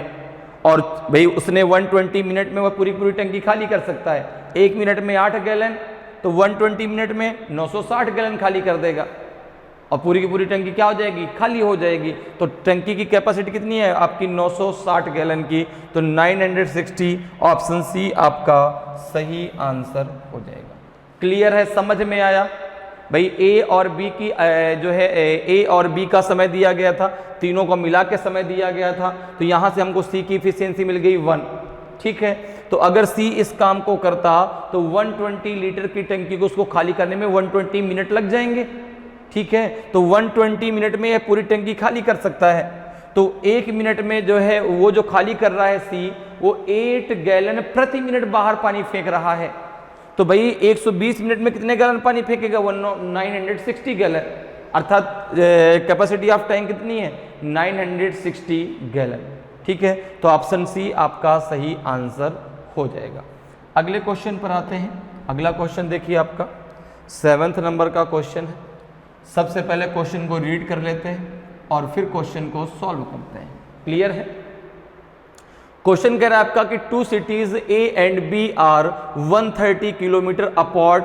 Speaker 1: और भाई उसने 120 मिनट में वह पूरी टंकी खाली कर सकता है। 1 मिनट में 8 गैलन, तो 120 मिनट में 960 गैलन खाली कर देगा और पूरी की पूरी टंकी क्या हो जाएगी, खाली हो जाएगी। तो टंकी की कैपेसिटी कितनी है आपकी, 960 गैलन की। तो 960, ऑप्शन सी आपका सही आंसर हो जाएगा। क्लियर है, समझ में आया भाई। ए और बी की जो है ए और बी का समय दिया गया था, तीनों को मिला के समय दिया गया था। तो यहाँ से हमको सी की इफिशियंसी मिल गई 1। ठीक है। तो अगर सी इस काम को करता तो 120 लीटर की टंकी को उसको खाली करने में 120 मिनट लग जाएंगे। ठीक है। तो 120 मिनट में यह पूरी टंकी खाली कर सकता है। तो 1 मिनट में जो है वो जो खाली कर रहा है सी, वो 8 गैलन प्रति मिनट बाहर पानी फेंक रहा है। तो भाई 120 मिनट में कितने गैलन पानी फेंकेगा, 960 गैलन। अर्थात कैपेसिटी ऑफ टैंक कितनी है, 960 गैलन। ठीक है। तो ऑप्शन सी आपका सही आंसर हो जाएगा। अगले क्वेश्चन पर आते हैं। अगला क्वेश्चन देखिए आपका 7वें नंबर का क्वेश्चन है। सबसे पहले क्वेश्चन को रीड कर लेते हैं और फिर क्वेश्चन को सॉल्व करते हैं। क्लियर है। क्वेश्चन कह रहा है आपका कि 2 cities A and B are 130 kilometre apart.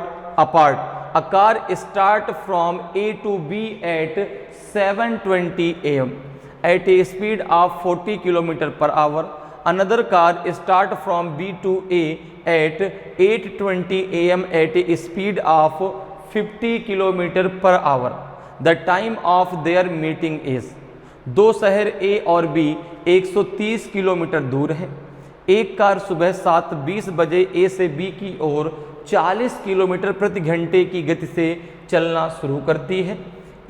Speaker 1: A car start from A to B at 7:20 AM at a speed of 40 km/h. another car start from B to A at 8:20 am at a speed of 50 km/h. The time of their meeting is। दो शहर A और B 130 kilometre दूर है। एक car सुबह 7:20 बजे A से B की ओर 40 किलोमीटर प्रति घंटे की गति से चलना शुरू करती है।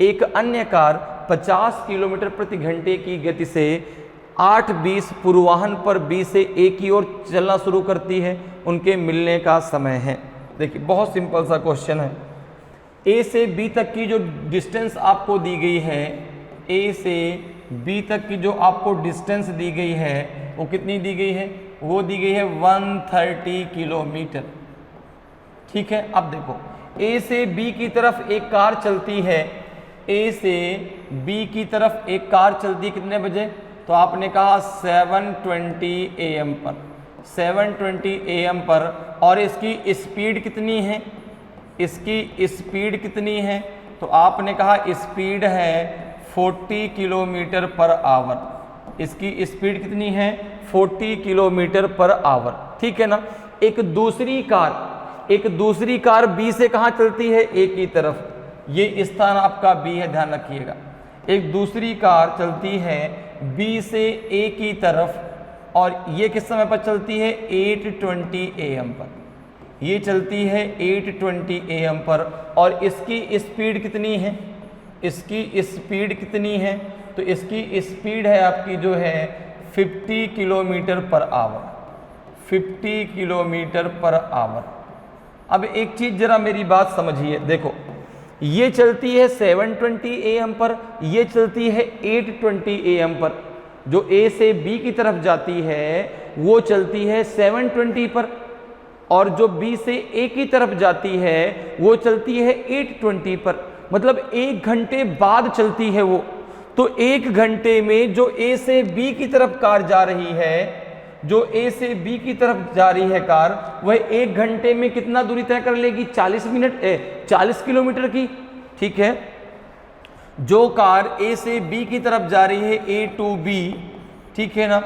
Speaker 1: एक अन्य कार 50 किलोमीटर प्रति घंटे की गति से 8:20 पूर्वाह्न पर B से A की ओर चलना शुरू करती है। उनके मिलने का समय है। देखिए बहुत सिंपल सा क्वेश्चन है। A से B तक की जो डिस्टेंस आपको दी गई है, A से B तक की जो आपको डिस्टेंस दी गई है वो कितनी दी गई है? वो दी गई है 130 किलोमीटर। ठीक है, अब देखो A से B की तरफ एक कार चलती है। A से B की तरफ एक कार चलती कितने बजे? तो आपने कहा 7:20 AM पर, 7:20 AM पर। और इसकी स्पीड कितनी है? इसकी स्पीड कितनी है? तो आपने कहा स्पीड है 40 किलोमीटर पर आवर। इसकी स्पीड कितनी है? 40 किलोमीटर पर आवर। ठीक है ना। एक दूसरी कार B से कहाँ चलती है? A की तरफ। ये स्थान आपका B है, ध्यान रखिएगा। एक दूसरी कार चलती है B से A की तरफ और ये किस समय पर चलती है? 8:20 AM पर। ये चलती है 8:20 AM पर। और इसकी स्पीड कितनी है? इसकी स्पीड कितनी है? तो इसकी स्पीड है आपकी जो है 50 kilometre per hour, 50 kilometre per hour. अब एक चीज़ जरा मेरी बात समझिए। देखो ये चलती है 7:20 AM पर, ये चलती है 8:20 AM पर। जो A से B की तरफ जाती है वो चलती है 7:20 पर, और जो B से A की तरफ जाती है वो चलती है 8:20 पर। मतलब 1 घंटे बाद चलती है वो। तो 1 घंटे में जो A से B की तरफ कार जा रही है, जो A से B की तरफ जा रही है कार, वह 1 घंटे में कितना दूरी तय कर लेगी? 40 किलोमीटर की। ठीक है। जो कार A से B की तरफ जा रही है, A to B, ठीक है ना,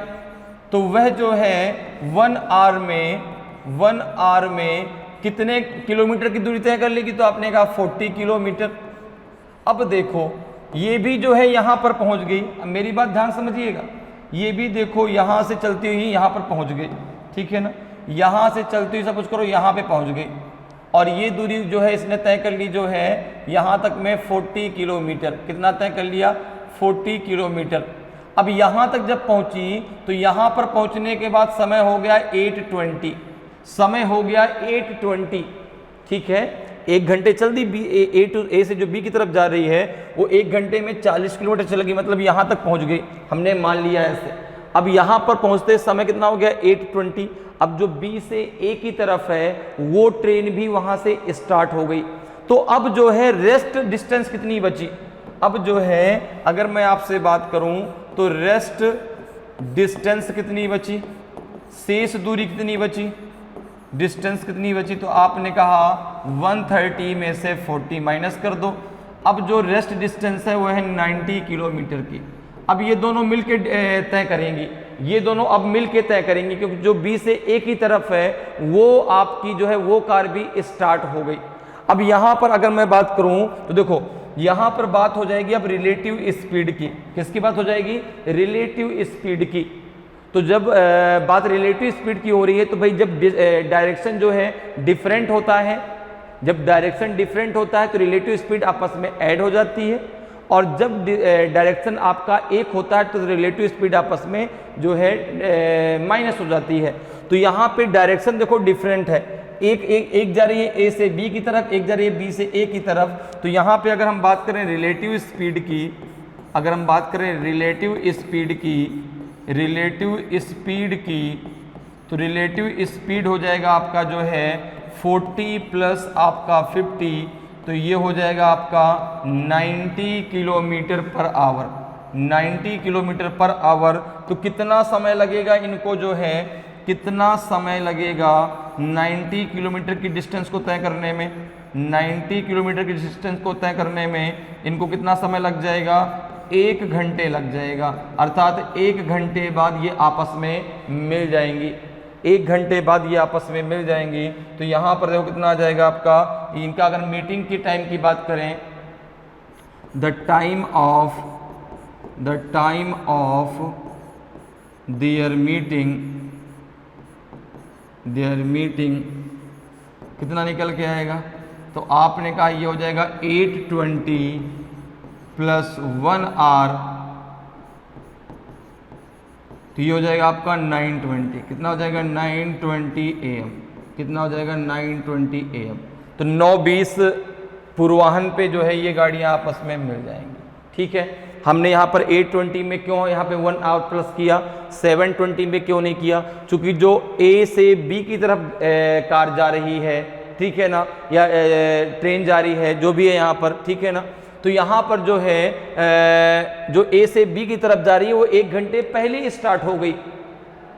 Speaker 1: तो वह जो है 1 आवर में कितने किलोमीटर की दूरी तय कर लेगी? तो आपने कहा 40 किलोमीटर। अब देखो ये भी जो है यहाँ पर पहुँच गई। अब मेरी बात ध्यान समझिएगा। ये भी देखो यहाँ से चलती हुई यहाँ पर पहुँच गई। ठीक है ना। यहाँ से चलती हुई सपोज करो यहाँ पे पहुँच गई, और ये दूरी जो है इसने तय कर ली जो है यहाँ तक में 40 किलोमीटर। कितना तय कर लिया? 40 किलोमीटर। अब यहाँ तक जब पहुँची तो यहाँ पर पहुँचने के बाद समय हो गया 8:20। समय हो गया 8:20। ठीक है। 1 घंटे चल दी A से जो B की तरफ जा रही है वो 1 घंटे में 40 किलोमीटर चलेगी, मतलब यहाँ तक पहुँच गई। हमने मान लिया ऐसे। अब यहाँ पर पहुँचते समय कितना हो गया? 8:20। अब जो B से A की तरफ है वो ट्रेन भी वहाँ से स्टार्ट हो गई। तो अब जो है रेस्ट डिस्टेंस कितनी बची? अब जो है अगर मैं आपसे बात करूँ तो रेस्ट डिस्टेंस कितनी बची? शेष दूरी कितनी बची? डिस्टेंस कितनी बची? तो आपने कहा 130 में से 40 माइनस कर दो। अब जो रेस्ट डिस्टेंस है वो है 90 किलोमीटर की। अब ये दोनों मिलके तय करेंगी, ये दोनों अब मिलके तय करेंगी, क्योंकि जो B से A की तरफ है वो आपकी जो है वो कार भी स्टार्ट हो गई। अब यहाँ पर अगर मैं बात करूँ तो देखो यहाँ पर बात हो जाएगी अब रिलेटिव स्पीड की। किसकी बात हो जाएगी? रिलेटिव स्पीड की। तो जब बात रिलेटिव स्पीड की हो रही है तो भाई जब डायरेक्शन जो है डिफरेंट होता है, जब डायरेक्शन डिफरेंट होता है तो रिलेटिव स्पीड आपस में ऐड हो जाती है, और जब डायरेक्शन आपका एक होता है तो रिलेटिव स्पीड आपस में जो है माइनस हो जाती है। तो यहाँ पे डायरेक्शन देखो डिफरेंट है। एक जा रही है A से B की तरफ, एक जा रही है B से A की तरफ। तो यहाँ पे अगर हम बात करें रिलेटिव स्पीड की, अगर हम बात करें रिलेटिव स्पीड की, तो रिलेटिव स्पीड हो जाएगा आपका जो है 40 प्लस आपका 50, तो ये हो जाएगा आपका 90 kilometre per hour. 90 kilometre per hour. तो कितना समय लगेगा इनको जो है, कितना समय लगेगा 90 किलोमीटर की डिस्टेंस को तय करने में? 90 किलोमीटर की डिस्टेंस को तय करने में इनको कितना समय लग जाएगा? 1 घंटे लग जाएगा, अर्थात 1 घंटे बाद ये आपस में मिल जाएंगी। 1 घंटे बाद ये आपस में मिल जाएंगी। तो यहाँ पर देखो कितना आ जाएगा आपका, इनका अगर मीटिंग की टाइम की बात करें, the time of their meeting कितना निकल के आएगा, तो आपने कहा ये हो जाएगा 8:20 प्लस 1 आवर, तो ये हो जाएगा आपका 9:20। कितना हो जाएगा 9:20 AM। कितना हो जाएगा 9:20 AM। तो 9:20 पूर्वाहन पे जो है ये गाड़ियाँ आपस में मिल जाएंगी। ठीक है, हमने यहाँ पर 8:20 में क्यों यहाँ पे 1 आवर प्लस किया, 7:20 में क्यों नहीं किया, क्योंकि जो A से B की तरफ कार जा रही है, ठीक है ना, या ट्रेन जा रही है, जो भी है यहाँ पर, ठीक है ना, तो यहाँ पर जो है जो A से B की तरफ जा रही है वो 1 घंटे पहले स्टार्ट हो गई।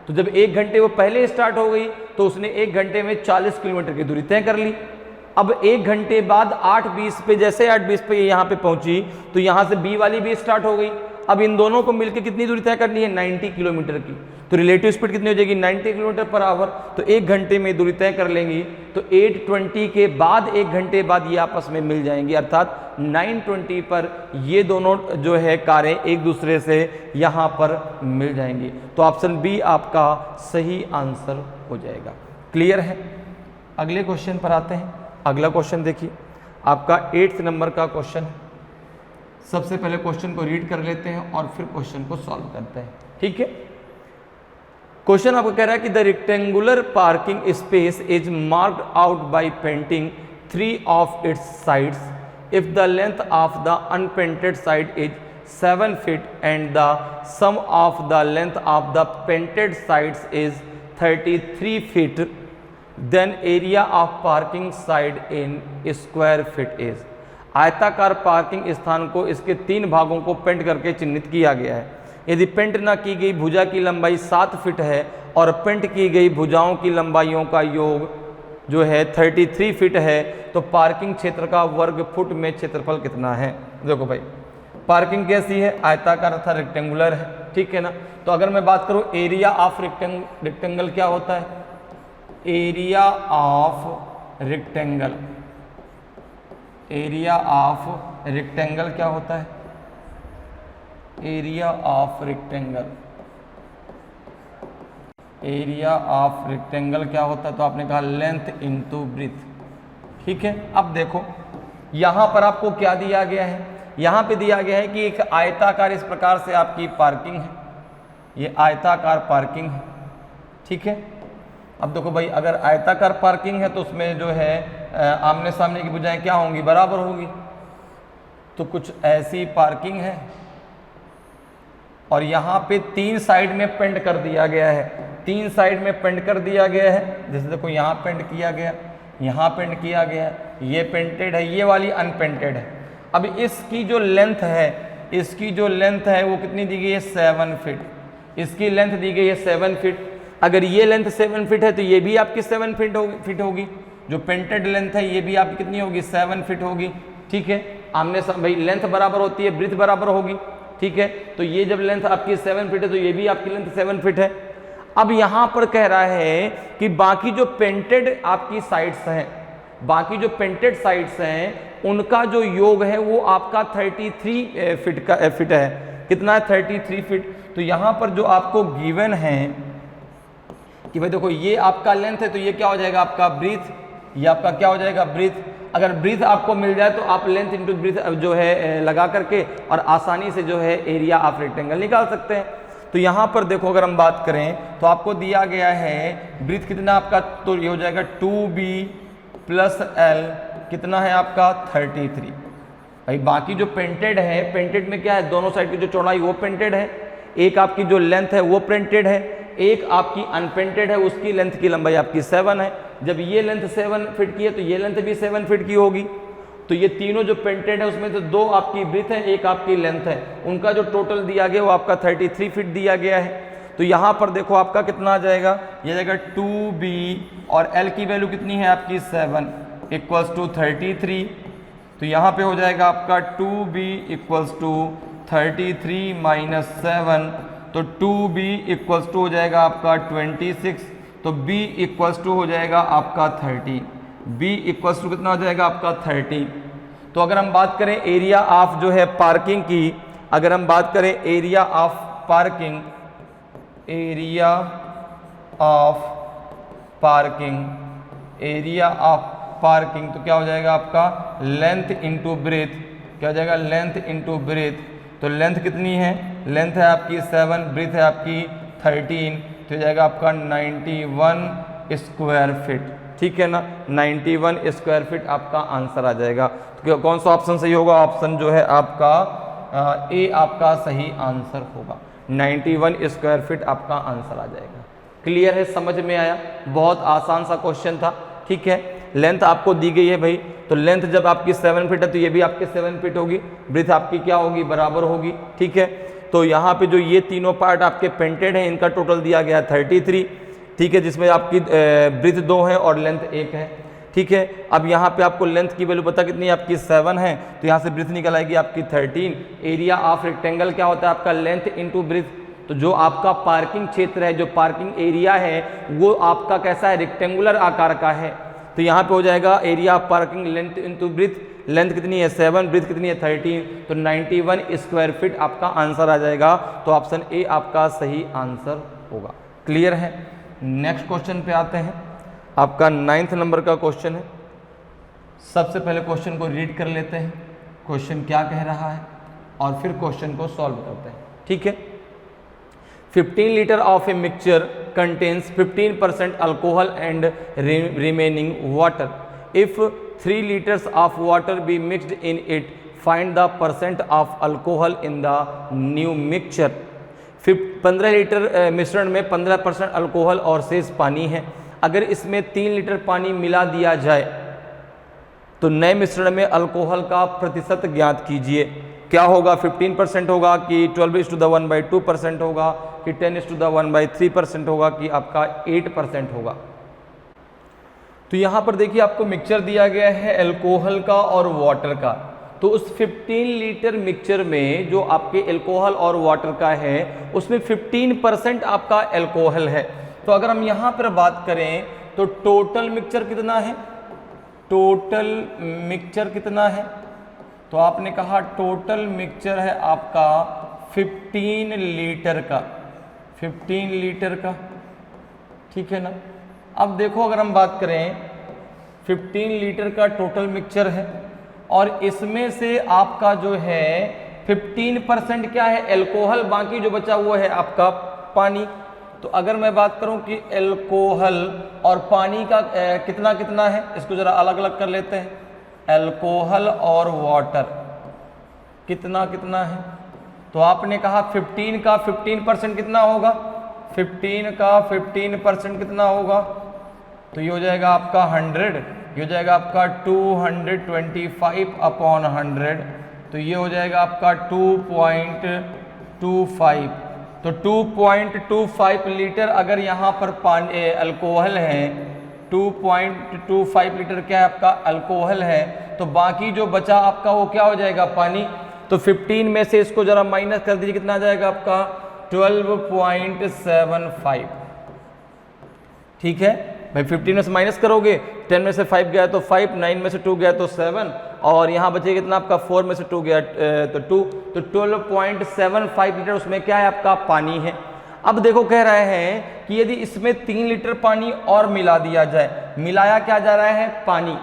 Speaker 1: तो जब 1 घंटे वो पहले स्टार्ट हो गई तो उसने 1 घंटे में 40 किलोमीटर की दूरी तय कर ली। अब 1 घंटे बाद 8:20 पे, जैसे 8:20 पे ये यहाँ पे पहुंची तो यहाँ से B वाली भी स्टार्ट हो गई। अब इन दोनों को मिलकर कितनी दूरी तय करनी है, 90 किलोमीटर की। तो रिलेटिव स्पीड कितनी हो जाएगी, 90 किलोमीटर पर आवर। तो 1 घंटे में दूरी तय कर लेंगी। तो 8:20 के बाद 1 घंटे बाद ये आपस में मिल जाएंगी, अर्थात 9:20 पर ये दोनों जो है कारें एक दूसरे से यहाँ पर मिल जाएंगी। तो ऑप्शन बी आपका सही आंसर हो जाएगा। क्लियर है? अगले क्वेश्चन पर आते हैं। अगला क्वेश्चन देखिए, आपका 8th नंबर का क्वेश्चन है। सबसे पहले क्वेश्चन को रीड कर लेते हैं और फिर क्वेश्चन को सॉल्व करते हैं। ठीक है, क्वेश्चन आपको कह रहा है कि the rectangular parking space is marked out by painting 3 of its sides if the length of the unpainted side is 7 feet and the sum of the length of the painted sides is 33 feet, then area of parking side in square feet is। आयताकार parking स्थान को इसके 3 भागों को paint करके चिन्हित किया गया है। यदि पेंट न की गई भुजा की लंबाई 7 फीट है और पेंट की गई भुजाओं की लंबाइयों का योग जो है 33 फीट है, तो पार्किंग क्षेत्र का वर्ग फुट में क्षेत्रफल कितना है। देखो भाई, पार्किंग कैसी है, आयताकार तथा रेक्टेंगुलर है। ठीक है ना, तो अगर मैं बात करूं एरिया ऑफ रेक्टेंगल क्या होता है, area of rectangle, area of rectangle क्या होता है, area of rectangle, area of rectangle क्या होता है, तो आपने कहा लेंथ इनटू ब्रीथ। ठीक है, अब देखो यहां पर आपको क्या दिया गया है, यहाँ पे दिया गया है कि एक आयताकार इस प्रकार से आपकी पार्किंग है, ये आयताकार पार्किंग है। ठीक है, अब देखो भाई, अगर आयताकार पार्किंग है तो उसमें जो है आमने सामने की भुजाएं क्या होंगी, बराबर होगी। तो कुछ ऐसी पार्किंग है और यहाँ पे 3 साइड में पेंट कर दिया गया है, 3 साइड में पेंट कर दिया गया है। जैसे देखो यहाँ पेंट किया गया, यहाँ पेंट किया गया, ये पेंटेड है, ये वाली अनपेंटेड है। अब इसकी जो लेंथ है, इसकी जो लेंथ है वो कितनी दी गई है, 7 फीट। इसकी लेंथ दी गई है 7 फीट। अगर ये लेंथ 7 फीट है तो ये भी आपकी 7 फीट होगी। जो पेंटेड लेंथ है ये भी आपकी कितनी होगी, 7 फीट होगी। ठीक है, आमने भाई लेंथ बराबर होती है, ब्रीथ बराबर होगी। ठीक है, तो ये जब लेंथ आपकी 7 फीट है तो ये भी आपकी लेंथ 7 फीट है। अब यहाँ पर कह रहा है कि बाकी जो पेंटेड आपकी साइड्स हैं, बाकी जो पेंटेड साइड्स हैं उनका जो योग है वो आपका 33 फीट है। कितना है, 33 फीट। तो यहाँ पर जो आपको गिवन है कि भाई देखो ये आपका लेंथ है तो ये क्या हो जाएगा आपका ब्रीथ, ये आपका क्या हो जाएगा ब्रीथ। अगर ब्रीथ आपको मिल जाए तो आप लेंथ इंटू ब्रीथ जो है लगा करके और आसानी से जो है एरिया ऑफ रेक्टेंगल निकाल सकते हैं। तो यहाँ पर देखो अगर हम बात करें तो आपको दिया गया है ब्रीथ कितना आपका, तो ये हो जाएगा 2b प्लस l, कितना है आपका 33। भाई बाकी जो पेंटेड है, पेंटेड में क्या है, दोनों साइड की जो चौड़ाई वो पेंटेड है, एक आपकी जो लेंथ है वो पेंटेड है, एक आपकी अनपेंटेड है, उसकी लेंथ की लंबाई आपकी 7 है। जब ये लेंथ 7 फीट की है तो ये लेंथ भी 7 फीट की होगी। तो ये तीनों जो पेंटेड है उसमें से 2 आपकी ब्रीथ है, एक आपकी लेंथ है, उनका जो टोटल दिया गया वो आपका 33 फीट दिया गया है। तो यहाँ पर देखो आपका कितना आ जाएगा, ये जाएगा 2b और l की वैल्यू कितनी है आपकी 7 इक्वल्स टू 33। तो यहाँ पे हो जाएगा आपका 2b इक्वल्स टू 33 माइनस 7, तो 2b इक्वल्स टू हो जाएगा आपका 26, तो b इक्वल्स टू हो जाएगा आपका 30, b इक्वल्स टू कितना हो जाएगा आपका 30। तो अगर हम बात करें एरिया ऑफ जो है पार्किंग की, अगर हम बात करें area of parking, area of parking, area of parking, तो क्या हो जाएगा आपका लेंथ इंटू ब्रेथ, क्या हो जाएगा लेंथ इंटू ब्रेथ। तो लेंथ कितनी है, लेंथ है आपकी 7, ब्रेथ है आपकी 13, तो हो जाएगा आपका 91 स्क्वायर फीट, ठीक है ना, 91 स्क्वायर फीट आपका आंसर आ जाएगा। तो कौन सा ऑप्शन सही होगा, ऑप्शन जो है आपका ए आपका सही आंसर होगा, 91 स्क्वायर फीट आपका आंसर आ जाएगा। क्लियर है, समझ में आया, बहुत आसान सा क्वेश्चन था, ठीक है। लेंथ आपको दी गई है भाई, तो लेंथ जब आपकी 7 फीट है तो ये भी आपकी 7 फीट होगी, ब्रेथ आपकी क्या होगी, बराबर होगी, ठीक है। तो यहाँ पे जो ये तीनों पार्ट आपके पेंटेड हैं, इनका टोटल दिया गया 33, ठीक है, जिसमें आपकी ब्रेथ 2 है और लेंथ 1 है, ठीक है। अब यहाँ पे आपको लेंथ की वैल्यू पता कितनी है, आपकी 7 है, तो यहाँ से ब्रेथ निकल आएगी आपकी 13। एरिया ऑफ रेक्टेंगल क्या होता है आपका लेंथ इंटू ब्रेथ, तो जो आपका पार्किंग क्षेत्र है, जो पार्किंग एरिया है, वो आपका कैसा है, रेक्टेंगुलर आकार का है। तो यहाँ पे हो जाएगा area of parking length into breadth, length कितनी है 7, ब्रेथ कितनी है 13, तो 91 स्क्वायर फीट आपका आंसर आ जाएगा। तो ऑप्शन ए आपका सही आंसर होगा। क्लियर है। नेक्स्ट क्वेश्चन पे आते हैं, आपका 9th नंबर का क्वेश्चन है। सबसे पहले क्वेश्चन को रीड कर लेते हैं, क्वेश्चन क्या कह रहा है, और फिर क्वेश्चन को सॉल्व करते हैं, ठीक है। 15 liter of a mixture contains 15% alcohol and remaining water. If 3 liters of water be mixed in it, find the percent of alcohol in the new mixture. 15 litre मिश्रण में 15% अल्कोहल और शेष पानी है। अगर इसमें 3 लीटर पानी मिला दिया जाए तो नए मिश्रण में अल्कोहल का प्रतिशत ज्ञात कीजिए। क्या होगा, 15% होगा कि 12:1/2% होगा कि 10:1/3% होगा कि आपका 8% होगा। तो यहाँ पर देखिए आपको मिक्सचर दिया गया है अल्कोहल का और वाटर का। तो उस 15 लीटर मिक्सचर में जो आपके अल्कोहल और वाटर का है उसमें 15% आपका अल्कोहल है। तो अगर हम यहाँ पर बात करें तो टोटल मिक्सचर कितना है, टोटल मिक्सचर कितना है, तो आपने कहा टोटल मिक्सचर है आपका 15 लीटर का, 15 लीटर का, ठीक है ना। अब देखो अगर हम बात करें 15 लीटर का टोटल मिक्सचर है और इसमें से आपका जो है 15% क्या है अल्कोहल, बाकी जो बचा हुआ है आपका पानी। तो अगर मैं बात करूं कि अल्कोहल और पानी का कितना कितना है, इसको जरा अलग अलग कर लेते हैं। अल्कोहल और वाटर कितना कितना है, तो आपने कहा 15 का 15% कितना होगा, 15 का 15% कितना होगा, तो ये हो जाएगा आपका 100, ये हो जाएगा आपका 225/100, तो ये हो जाएगा आपका 2.25। तो 2.25 लीटर अगर यहाँ पर पानी अल्कोहल है, 2.25 लीटर क्या है आपका अल्कोहल है, तो बाकी जो बचा आपका वो क्या हो जाएगा पानी। तो 15 में से इसको जरा माइनस कर दीजिए, कितना आ जाएगा आपका 12.75, ठीक है भाई। 15 में से माइनस करोगे, 10 में से 5 गया तो 5, 9 में से 2 गया तो 7, और यहाँ बचे कितना आपका 4 में से 2 गया तो 2, तो 12.75 लीटर उसमें क्या है आपका पानी है। अब देखो कह रहे हैं कि यदि इसमें 3 लीटर पानी और मिला दिया जाए, मिलाया क्या जा रहा है पानी,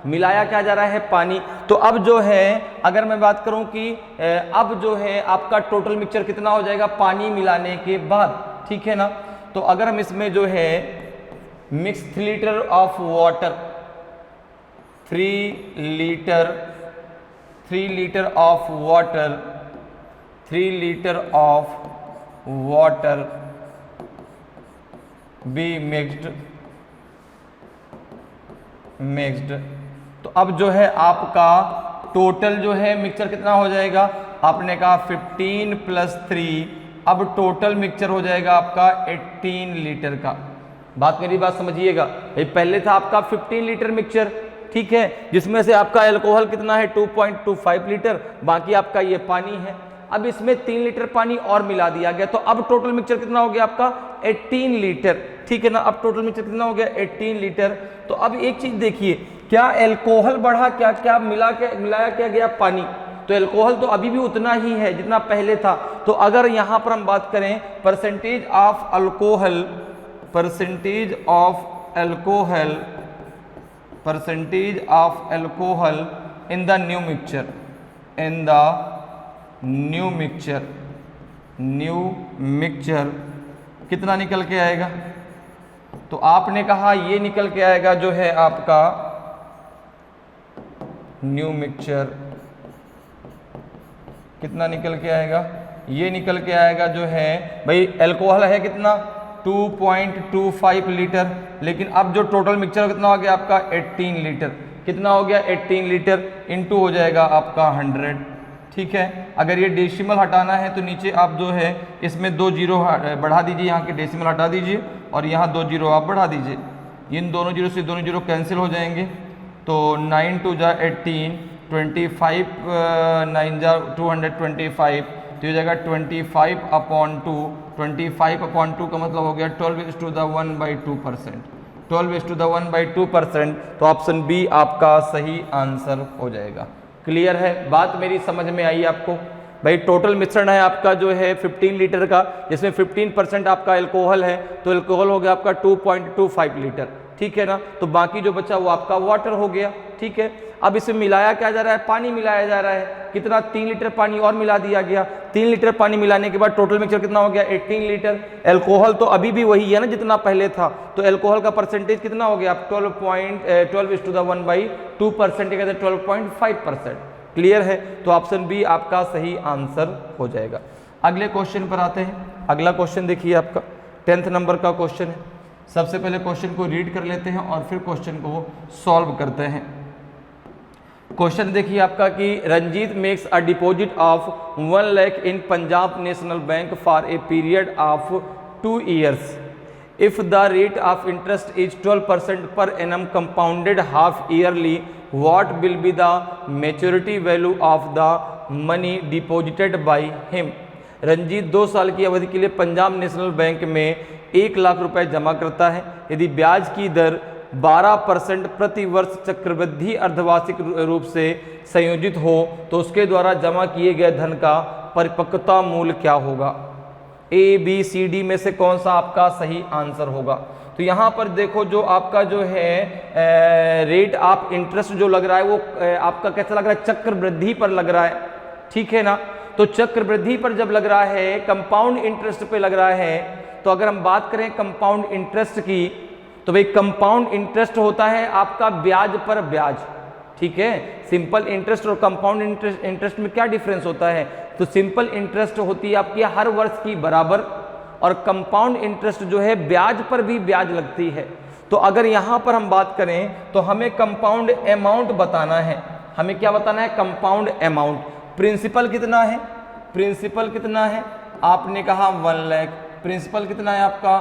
Speaker 1: मिलाया क्या जा रहा है पानी। तो अब जो है अगर मैं बात करूं कि अब जो है आपका टोटल मिक्सचर कितना हो जाएगा पानी मिलाने के बाद, ठीक है ना। तो अगर हम इसमें जो है mix 3 litre of water, 3 litre of water, 3 litre of water be mixed, तो अब जो है आपका टोटल जो है मिक्सचर कितना हो जाएगा, आपने कहा 15 + 3, अब टोटल मिक्सचर हो जाएगा आपका 18 लीटर का। बात मेरी बात समझिएगा, पहले था आपका 15 लीटर मिक्सचर, ठीक है, जिसमें से आपका अल्कोहल कितना है 2.25 लीटर, बाकी आपका ये पानी है। अब इसमें 3 लीटर पानी और मिला दिया गया, तो अब टोटल मिक्सचर कितना हो गया आपका 18 लीटर, ठीक है ना। अब टोटल मिक्सचर कितना हो गया 18 लीटर। तो अब एक चीज देखिए, क्या अल्कोहल बढ़ा, क्या क्या मिलाया क्या गया पानी, तो अल्कोहल तो अभी भी उतना ही है जितना पहले था। तो अगर यहां पर हम बात करें percentage of alcohol, percentage of alcohol, percentage of alcohol in the new mixture, in the new mixture, new mixture कितना निकल के आएगा, तो आपने कहा ये निकल के आएगा जो है आपका न्यू मिक्सचर, कितना निकल के आएगा, ये निकल के आएगा जो है भाई अल्कोहल है कितना 2.25 लीटर, लेकिन अब जो टोटल मिक्सचर कितना हो गया आपका 18 लीटर, कितना हो गया 18 लीटर इनटू हो जाएगा आपका 100, ठीक है। अगर ये डेसिमल हटाना है तो नीचे आप जो है इसमें 2 जीरो बढ़ा दीजिए, यहाँ के डेसिमल हटा दीजिए और यहाँ 2 जीरो आप बढ़ा दीजिए, इन दोनों जीरो से दोनों जीरो कैंसिल हो जाएंगे, तो 9 2 जा 18, 25 9 जा 225, तो ये जाएगा 25/2, 25/2 का मतलब हो गया 12:1/2%, 12:1/2%, तो ऑप्शन बी आपका सही आंसर हो जाएगा। क्लियर है, बात मेरी समझ में आई आपको। भाई टोटल मिश्रण है आपका जो है 15 लीटर का, जिसमें 15% आपका अल्कोहल है, तो अल्कोहल हो गया आपका 2.25 लीटर, ठीक है ना। तो बाकी जो बचा वो आपका वाटर हो गया, ठीक है। अब इसमें मिलाया क्या जा रहा है, पानी मिलाया जा रहा है, कितना 3 लीटर पानी और मिला दिया गया। 3 लीटर पानी मिलाने के बाद टोटल मिक्सचर कितना हो गया 18 लीटर। अल्कोहल तो अभी भी वही है ना जितना पहले था, तो अल्कोहल का परसेंटेज कितना हो गया 12:1/2%, 12.5%। क्लियर है, तो ऑप्शन बी आपका सही आंसर हो जाएगा। अगले क्वेश्चन पर आते हैं। अगला क्वेश्चन देखिए आपका 10th नंबर का क्वेश्चन है। सबसे पहले क्वेश्चन को रीड कर लेते हैं और फिर क्वेश्चन को सॉल्व करते हैं। क्वेश्चन देखिए आपका कि Ranjit makes a deposit of 1 lakh in Punjab national bank for a period of 2 years। If the rate of interest is 12% per annum compounded half yearly, what will be the maturity value of the money deposited by him. Ranjit 2 साल की अवधि के लिए Punjab national bank में 1 लाख रुपए जमा करता है। यदि ब्याज की दर 12% प्रति वर्ष चक्रवृद्धि अर्धवार्षिक रूप से संयोजित हो तो उसके द्वारा जमा किए गए धन का परिपक्वता मूल्य क्या होगा। ए बी सी डी में से कौन सा आपका सही आंसर होगा। तो यहाँ पर देखो जो आपका जो है रेट ऑफ इंटरेस्ट जो लग रहा है वो आपका कैसा लग रहा है, चक्रवृद्धि पर लग रहा है, ठीक है ना। तो चक्रवृद्धि पर जब लग रहा है, कंपाउंड इंटरेस्ट पे लग रहा है, तो अगर हम बात करें कंपाउंड इंटरेस्ट की, तो भाई कंपाउंड इंटरेस्ट होता है आपका ब्याज पर ब्याज, ठीक है। सिंपल इंटरेस्ट और कंपाउंड इंटरेस्ट में क्या डिफरेंस होता है, तो सिंपल इंटरेस्ट होती है आपकी हर वर्ष की बराबर, और कंपाउंड इंटरेस्ट जो है ब्याज पर भी ब्याज लगती है। तो अगर यहाँ पर हम बात करें तो हमें कंपाउंड अमाउंट बताना है, हमें क्या बताना है, कंपाउंड अमाउंट। प्रिंसिपल कितना है, प्रिंसिपल कितना है, आपने कहा 1 लाख, प्रिंसिपल कितना है आपका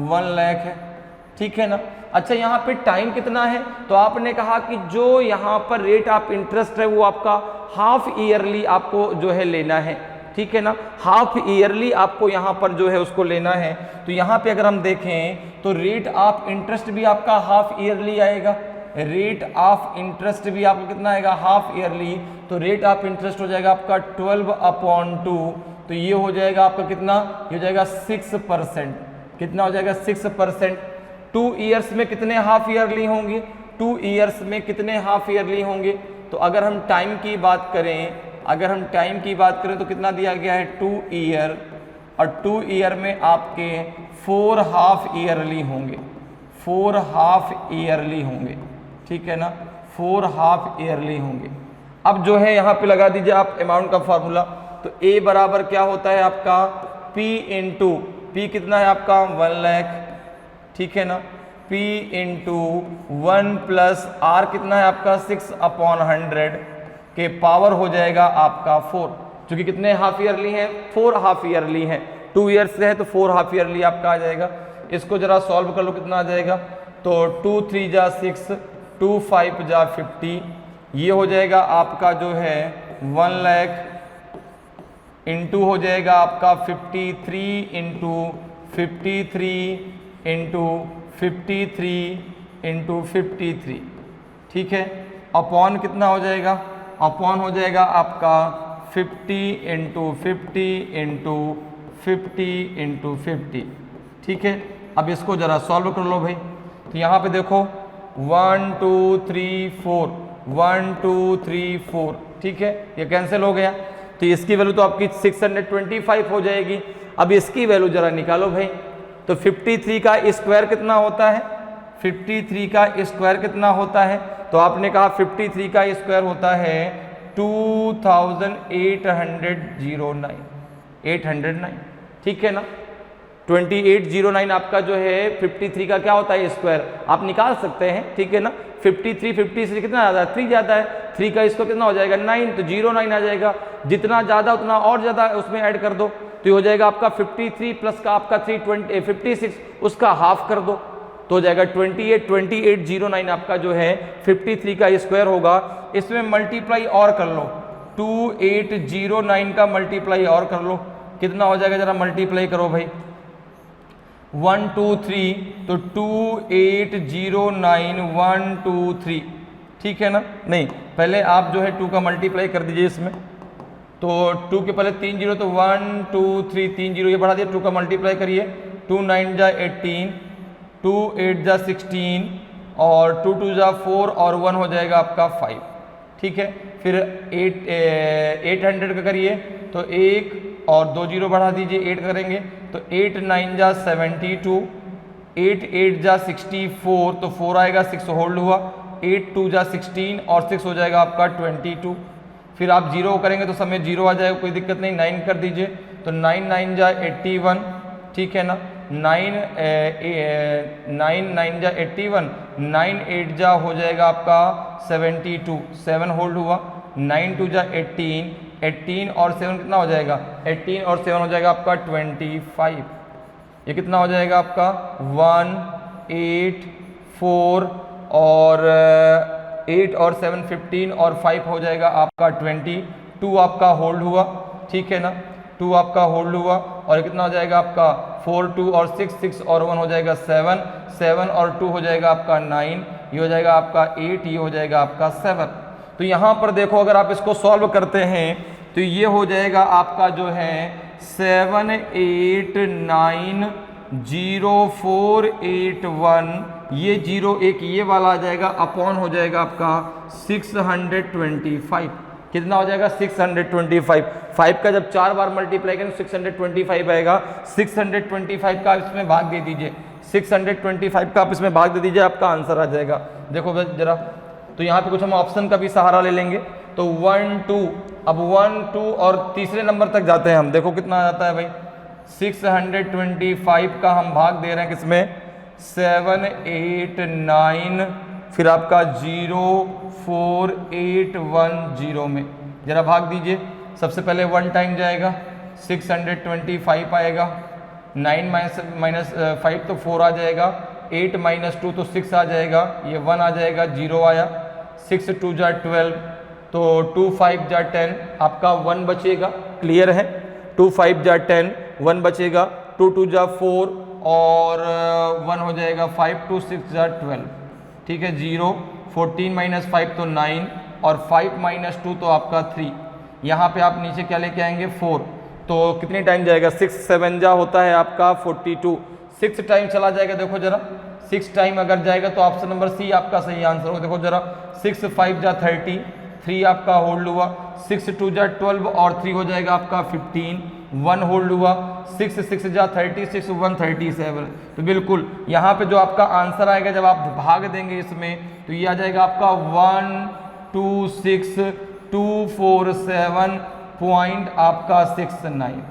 Speaker 1: 1 लाख है, ठीक है ना। अच्छा यहाँ पे टाइम कितना है, तो आपने कहा कि जो यहाँ पर रेट ऑफ इंटरेस्ट है वो आपका हाफ ईयरली आपको जो है लेना है, ठीक है ना। हाफ ईयरली आपको यहाँ पर जो है उसको लेना है। तो यहाँ पे अगर हम देखें तो रेट ऑफ इंटरेस्ट भी आपका हाफ ईयरली आएगा, रेट ऑफ इंटरेस्ट भी आपको कितना आएगा हाफ ईयरली। तो रेट ऑफ इंटरेस्ट हो जाएगा आपका 12/2, तो ये हो जाएगा आपका कितना, ये हो जाएगा 6%, कितना हो जाएगा 6%। 2 years में कितने हाफ ईयरली होंगे, 2 years में कितने हाफ ईयरली होंगे। तो अगर हम टाइम की बात करें, अगर हम टाइम की बात करें तो कितना दिया गया है 2 year, और 2 year में आपके 4 हाफ ईयरली होंगे, 4 हाफ ईयरली होंगे, ठीक है ना, 4 हाफ ईयरली होंगे। अब जो है यहाँ पे लगा दीजिए आप अमाउंट का फॉर्मूला। तो A बराबर क्या होता है आपका P इंटू, P कितना है आपका 1 लाख, ठीक है ना, P इंटू 1 प्लस R कितना है आपका 6/100 के पावर हो जाएगा आपका 4, क्योंकि कितने हाफ ईयरली हैं, 4 हाफ ईयरली हैं। 2 years से है तो 4 हाफ ईयरली आपका आ जाएगा। इसको जरा सॉल्व कर लो, कितना आ जाएगा, तो 2 3 जा 6, 2 5 जा 50, ये हो जाएगा आपका जो है 1 लाख इंटू हो जाएगा आपका 53 इंटू 53 इंटू 53 इंटू 53, ठीक है। अपॉन कितना हो जाएगा, अपॉन हो जाएगा आपका 50 इंटू 50 इंटू 50 इंटू 50, ठीक है। अब इसको जरा सॉल्व कर लो भाई। तो यहाँ पे देखो 1 2 3 4 1 2 3 4, ठीक है, ये कैंसिल हो गया। तो इसकी वैल्यू तो आपकी 625 हो जाएगी। अब इसकी वैल्यू जरा निकालो भाई। तो 53 का स्क्वायर कितना होता है, 53 का स्क्वायर कितना होता है, तो आपने कहा 53 का स्क्वायर होता है 2809, 809, ठीक है ना। 2809 आपका जो है 53 का क्या होता है स्क्वायर, आप निकाल सकते हैं, ठीक है ना। 53 से कितना ज़्यादा है, 3 ज़्यादा है, 3 का स्क्वायर कितना हो जाएगा 9, तो 09 आ जाएगा। जितना ज़्यादा उतना और ज़्यादा उसमें ऐड कर दो, तो ये हो जाएगा आपका 53 प्लस का आपका 56, उसका हाफ कर दो तो हो जाएगा 2809 आपका जो है 53 का स्क्वायर होगा। इसमें मल्टीप्लाई और कर लो, 2809 का मल्टीप्लाई और कर लो, कितना हो जाएगा, जरा मल्टीप्लाई करो भाई। 1 2 3 तो 2809 1 2 3, ठीक है ना। नहीं, पहले आप जो है 2 का मल्टीप्लाई कर दीजिए इसमें। तो 2 के पहले 3 जीरो, तो 1 2 3 3 जीरो ये बढ़ा दिया, 2 का मल्टीप्लाई करिए। 2 9 जा 18, 2 8 जा 16 और 2 2 जा 4 और 1 हो जाएगा आपका 5, ठीक है। फिर 800 का करिए, तो 1 और 2 जीरो बढ़ा दीजिए, 8 करेंगे तो 8 9 जा 72, 8 8 जा 64, तो 4 आएगा, 6 होल्ड हुआ, 8 2 जा 16 और 6 हो जाएगा आपका 22। फिर आप जीरो करेंगे तो समय जीरो आ जाएगा, कोई दिक्कत नहीं। 9 कर दीजिए, तो 9 9 जा 81, ठीक है ना। 9 9 जा 81, 9 8 जा हो जाएगा आपका 72, 7 होल्ड हुआ, 9 2 जा 18, 18 और 7 कितना हो जाएगा, 18 और 7 हो जाएगा आपका 25। ये कितना हो जाएगा आपका 1 8 4 और 8 और 7 15 और 5 हो जाएगा आपका 20, 2 आपका होल्ड हुआ, ठीक है ना। 2 आपका होल्ड हुआ और कितना हो जाएगा आपका 4 2 और 6 6 और 1 हो जाएगा 7, 7 और 2 हो जाएगा आपका 9, ये हो जाएगा आपका 8, ये हो जाएगा आपका 7। तो यहाँ पर देखो अगर आप इसको सॉल्व करते हैं तो ये हो जाएगा आपका जो है 7890,481, ये 0 1 ये वाला आ जाएगा, अपॉन हो जाएगा आपका 625, कितना हो जाएगा 625। 5 का जब 4 बार मल्टीप्लाई करें 625 आएगा। 625 का इसमें भाग दे दीजिए, 625 का आप इसमें भाग दे दीजिए, आपका आंसर आ जाएगा। देखो जरा, तो यहाँ पे कुछ हम ऑप्शन का भी सहारा ले लेंगे। तो 1 2, अब 1 2 और तीसरे नंबर तक जाते हैं हम, देखो कितना आ जाता है भाई। 625 का हम भाग दे रहे हैं किसमें, 7 8 9 फिर आपका 0 4 8 1 0 में, जरा भाग दीजिए। सबसे पहले 1 टाइम जाएगा, 625 आएगा, 9 माइनस 5 तो 4 आ जाएगा, 8 माइनस 2 तो 6 आ जाएगा, ये 1 आ जाएगा, 0 आया। 6 2 जा 12, तो 2 5 जा 10, आपका 1 बचेगा, क्लियर है। 2 5 जा 10, 1 बचेगा, 2 2 जा 4 और 1 हो जाएगा 5, 2 6 जा 12, ठीक है। 0 14 माइनस 5 तो 9 और 5 माइनस 2 तो आपका 3। यहाँ पे आप नीचे क्या लेके आएंगे 4, तो कितने टाइम जाएगा, 6 7 जा होता है आपका 42, 6 टाइम चला जाएगा। देखो जरा 6 टाइम अगर जाएगा तो ऑप्शन नंबर सी आपका सही आंसर हो। देखो जरा 6 5 जा 30, 3 आपका होल्ड हुआ, 6 2 जा 12 और 3 हो जाएगा आपका 15, 1 होल्ड हुआ, 6 6 जा 36, 1 37। तो बिल्कुल यहाँ पे जो आपका आंसर आएगा जब आप भाग देंगे इसमें, तो ये आ जाएगा आपका 126,247 पॉइंट आपका 69,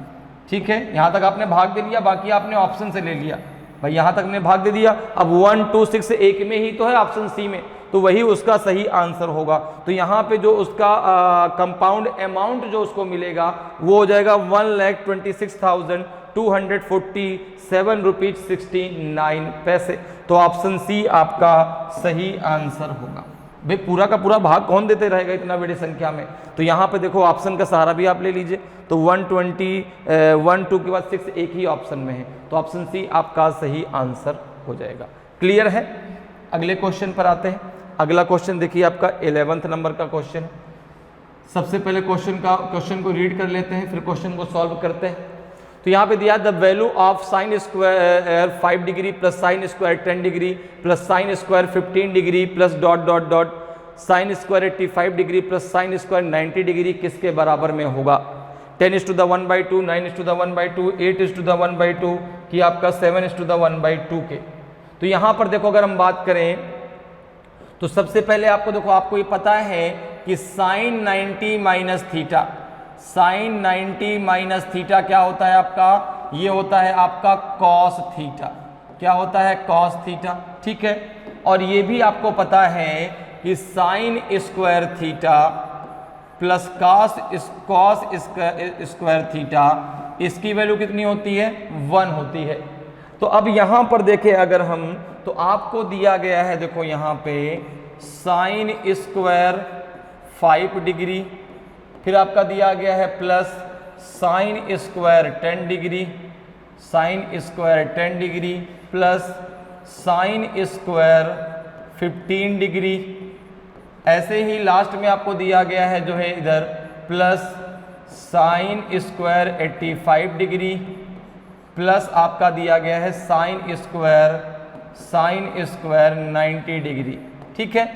Speaker 1: ठीक है। यहाँ तक आपने भाग दे लिया, बाकी आपने ऑप्शन से ले लिया भाई, यहाँ तक ने भाग दे दिया। अब 1 2 6 एक में ही तो है ऑप्शन सी में, तो वही उसका सही आंसर होगा। तो यहाँ पे जो उसका कंपाउंड अमाउंट जो उसको मिलेगा वो हो जाएगा 1,26,247 रुपीज 69 पैसे। तो ऑप्शन सी आपका सही आंसर होगा। भाई पूरा का पूरा भाग कौन देते रहेगा इतना बड़ी संख्या में। तो यहाँ पे देखो ऑप्शन का सहारा भी आप ले लीजिए, तो 120 1 2 के बाद 6 एक ही ऑप्शन में है, तो ऑप्शन सी आपका सही आंसर हो जाएगा। क्लियर है। अगले क्वेश्चन पर आते हैं। अगला क्वेश्चन देखिए आपका 11वें नंबर का क्वेश्चन है। सबसे पहले क्वेश्चन को रीड कर लेते हैं, फिर क्वेश्चन को सॉल्व करते हैं। तो यहाँ पे दिया the value of sine square 5 degree plus sine square 10 degree plus sine square 15 degree plus dot dot dot sine square 85 degree plus sine square 90 degree किसके बराबर में होगा। 10:1/2, 9:1/2, 8:1/2 कि आपका 7:1/2 के। तो यहाँ पर देखो अगर हम बात करें तो सबसे पहले आपको देखो, आपको ये पता है कि sine 90 minus theta, sine 90 minus theta क्या होता है आपका, ये होता है आपका कॉस थीटा। क्या होता है, कॉस थीटा। ठीक है। और ये भी आपको पता है कि sine square theta plus cos square theta, इसकी वैल्यू कितनी होती है, 1 होती है। तो अब यहां पर देखें अगर हम, तो आपको दिया गया है देखो यहाँ पे साइन स्क्वायर 5 डिग्री, फिर आपका दिया गया है plus sine square 10 degree, sine square 10 degree plus sine square 15 degree. ऐसे ही लास्ट में आपको दिया गया है जो है इधर plus sine square 85 degree plus आपका दिया गया है साइन स्क्वायर 90 डिग्री। ठीक है।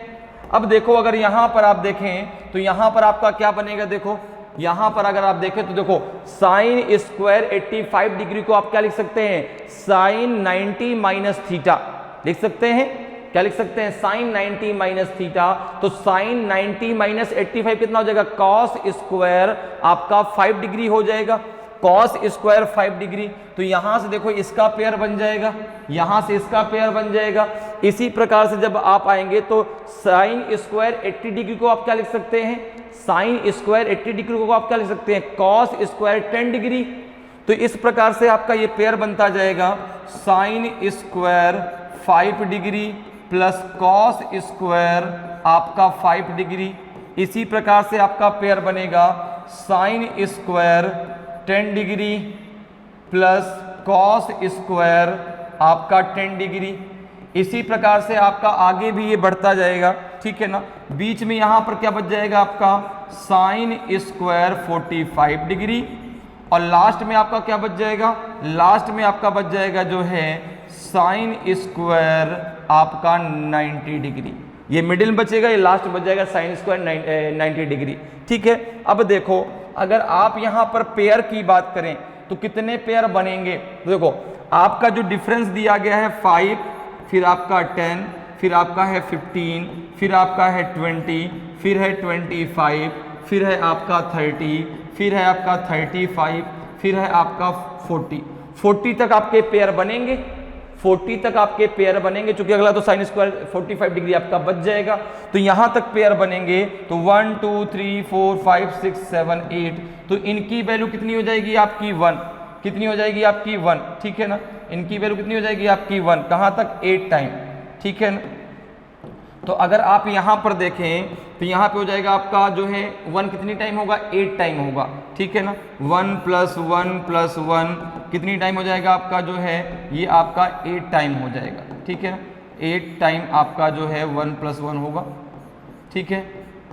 Speaker 1: अब देखो अगर यहाँ पर आप देखें तो यहाँ पर आपका क्या बनेगा, देखो यहाँ पर अगर आप देखें तो देखो साइन स्क्वायर 85 डिग्री को आप क्या लिख सकते हैं, साइन 90 माइनस थीटा लिख सकते हैं। क्या लिख सकते हैं, साइन 90 माइनस थीटा। तो साइन 90 माइनस 85 कितना हो जाएगा, कॉस स्क्वायर आपका 5 डिग्री हो जाएगा, कॉस स्क्वायर 5 डिग्री। तो यहां से देखो इसका पेयर बन जाएगा, यहां से इसका पेयर बन जाएगा। इसी प्रकार से जब आप आएंगे तो साइन स्क्वायर 80 डिग्री को आप क्या लिख सकते हैं, साइन स्क्वायर 80 डिग्री को आप क्या लिख सकते हैं, कॉस स्क्वायर 10 डिग्री। तो इस प्रकार से आपका ये पेयर बनता जाएगा sine square 5 degree plus cos square आपका 5 डिग्री। इसी प्रकार से आपका पेयर बनेगा sine square 10 degree plus cos square आपका 10 डिग्री। इसी प्रकार से आपका आगे भी ये बढ़ता जाएगा। ठीक है ना। बीच में यहाँ पर क्या बच जाएगा आपका साइन स्क्वायर 45 डिग्री और लास्ट में आपका क्या बच जाएगा, लास्ट में आपका बच जाएगा जो है साइन स्क्वायर आपका 90 डिग्री। ये मिडिल बचेगा, ये लास्ट बच जाएगा साइन स्क्वायर 90 डिग्री। ठीक है। अब देखो अगर आप यहाँ पर पेयर की बात करें तो कितने पेयर बनेंगे, तो देखो आपका जो डिफरेंस दिया गया है 5, फिर आपका 10, फिर आपका है 15, फिर आपका है 20, फिर है 25, फिर है आपका 30, फिर है आपका 35, फिर है आपका 40 तक आपके पेयर बनेंगे, 40 तक आपके पेयर बनेंगे। चूंकि अगला तो साइन स्क्वायर 45 डिग्री आपका बच जाएगा। तो यहां तक पेयर बनेंगे तो 1 2 3 4 5 6 7 8, तो इनकी वैल्यू कितनी हो जाएगी आपकी 1, कितनी हो जाएगी आपकी 1। ठीक है ना। इनकी वैल्यू कितनी हो जाएगी आपकी 1, कहां तक, 8 टाइम। ठीक है ना। तो अगर आप यहां पर देखें तो यहां पे हो जाएगा आपका जो है 1 कितनी टाइम होगा, 8 टाइम होगा। ठीक है ना। 1 + 1 + 1 कितनी टाइम हो जाएगा आपका जो है, ये आपका 8 टाइम हो जाएगा। ठीक है ना। 8 टाइम आपका जो है 1 + 1 होगा। ठीक है।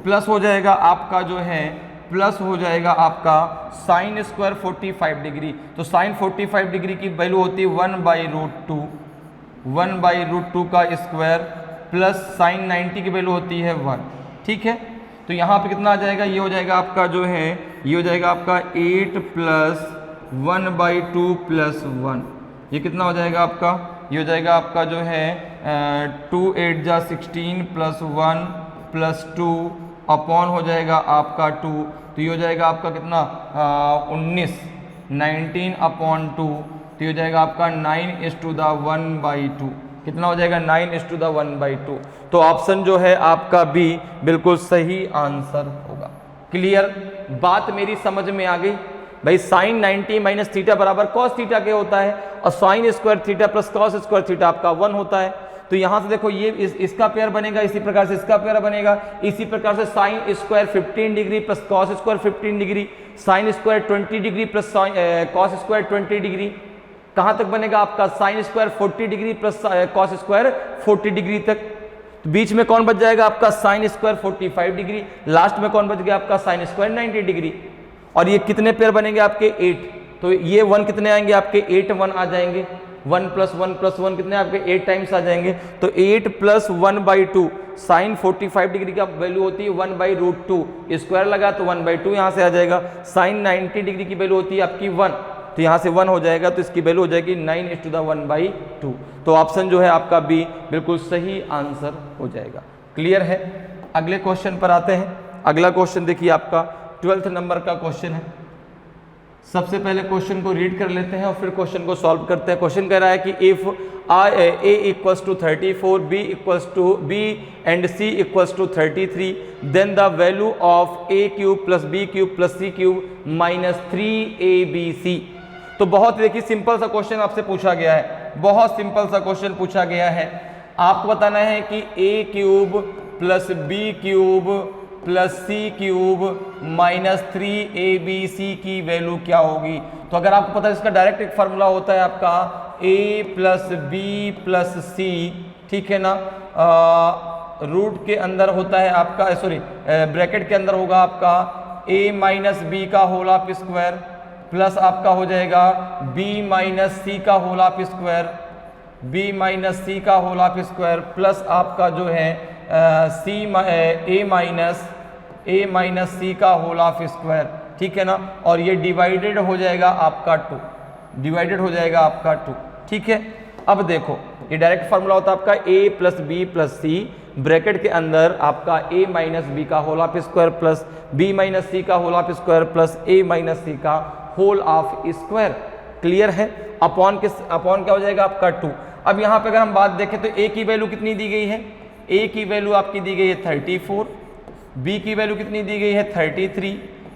Speaker 1: प्लस हो जाएगा आपका जो है, प्लस हो जाएगा आपका साइन स्क्वायर 45 डिग्री। तो साइन 45 डिग्री की वैल्यू होती है 1/√2, 1/√2 का स्क्वायर प्लस साइन 90 की वैल्यू होती है 1। ठीक है। तो यहाँ पे कितना आ जाएगा, ये हो जाएगा आपका जो है, ये हो जाएगा आपका 8 + 1/2 + 1। ये कितना हो जाएगा आपका, ये हो जाएगा आपका जो है 2 8 जा 16 + 1 + 2 अपॉन हो जाएगा आपका 2। तो ये हो जाएगा आपका कितना 19/2। तो ये हो जाएगा आपका 9:1/2। कितना हो जाएगा, 9:1/2। तो ऑप्शन जो है आपका बी बिल्कुल सही आंसर होगा। क्लियर, बात मेरी समझ में आ गई भाई। साइन 90 माइनस थीटा बराबर कॉस थीटा के होता है और sine square theta plus cos square theta आपका 1 होता है। तो यहाँ से देखो ये इसका पेयर बनेगा, इसी प्रकार से इसका पेयर बनेगा, इसी प्रकार से sine square 15 degree plus cos square 15 degree, sine square 20 degree plus cos square 20 degree, कहाँ तक बनेगा आपका sine square 40 degree plus cos square 40 degree तक। तो बीच में कौन बच जाएगा आपका साइन स्क्वायर 45 डिग्री, लास्ट में कौन बच गया आपका साइन स्क्वायर 90 डिग्री। और ये कितने पेयर बनेंगे आपके 8, तो ये 1 कितने आएंगे आपके 8 1 आ जाएंगे, 1 + 1 + 1 कितने आपके 8 टाइम्स आ जाएंगे। तो 8 + 1/2 साइन 45 डिग्री का वैल्यू होती है 1/√2, स्क्वायर लगा तो 1/2 यहाँ से आ जाएगा। साइन 90 डिग्री की वैल्यू होती है आपकी 1, तो यहाँ से 1 हो जाएगा, तो इसकी वैल्यू हो जाएगी 9:1/2। तो ऑप्शन जो है आपका बी बिल्कुल सही आंसर हो जाएगा। क्लियर है। अगले क्वेश्चन पर आते हैं। अगला क्वेश्चन देखिए आपका 12th नंबर का क्वेश्चन है। सबसे पहले क्वेश्चन को रीड कर लेते हैं और फिर क्वेश्चन को सॉल्व करते हैं। क्वेश्चन कह रहा है कि if a = 34, b and c = 33, then the value of a³ + b³ + c³ - 3abc। तो बहुत देखिए सिंपल सा क्वेश्चन आपसे पूछा गया है, बहुत सिंपल सा क्वेश्चन पूछा गया है। आपको बताना है कि a³ + b³ + c³ - 3abc की वैल्यू क्या होगी। तो अगर आपको पता है इसका डायरेक्ट एक फार्मूला होता है आपका a + b + c, ठीक है ना, रूट के अंदर होता है आपका, सॉरी ब्रैकेट के अंदर होगा आपका a - b का होल ऑफ स्क्वायर प्लस आपका हो जाएगा b - c का whole of square, b - c का होल ऑफ स्क्वायर प्लस आपका जो है a - c का होल ऑफ स्क्वायर, ठीक है ना। और ये डिवाइडेड हो जाएगा आपका 2, डिवाइडेड हो जाएगा आपका 2, ठीक है। अब देखो ये डायरेक्ट फार्मूला होता है आपका a + b + c, ब्रैकेट के अंदर आपका a - b का whole of square plus b - c का whole of square plus a - c का होल ऑफ स्क्वायर। क्लियर है। अपॉन क्या हो जाएगा आपका 2। अब यहाँ पे अगर हम बात देखें तो a की वैल्यू कितनी दी गई है, a की वैल्यू आपकी दी गई है 34, b की वैल्यू कितनी दी गई है 33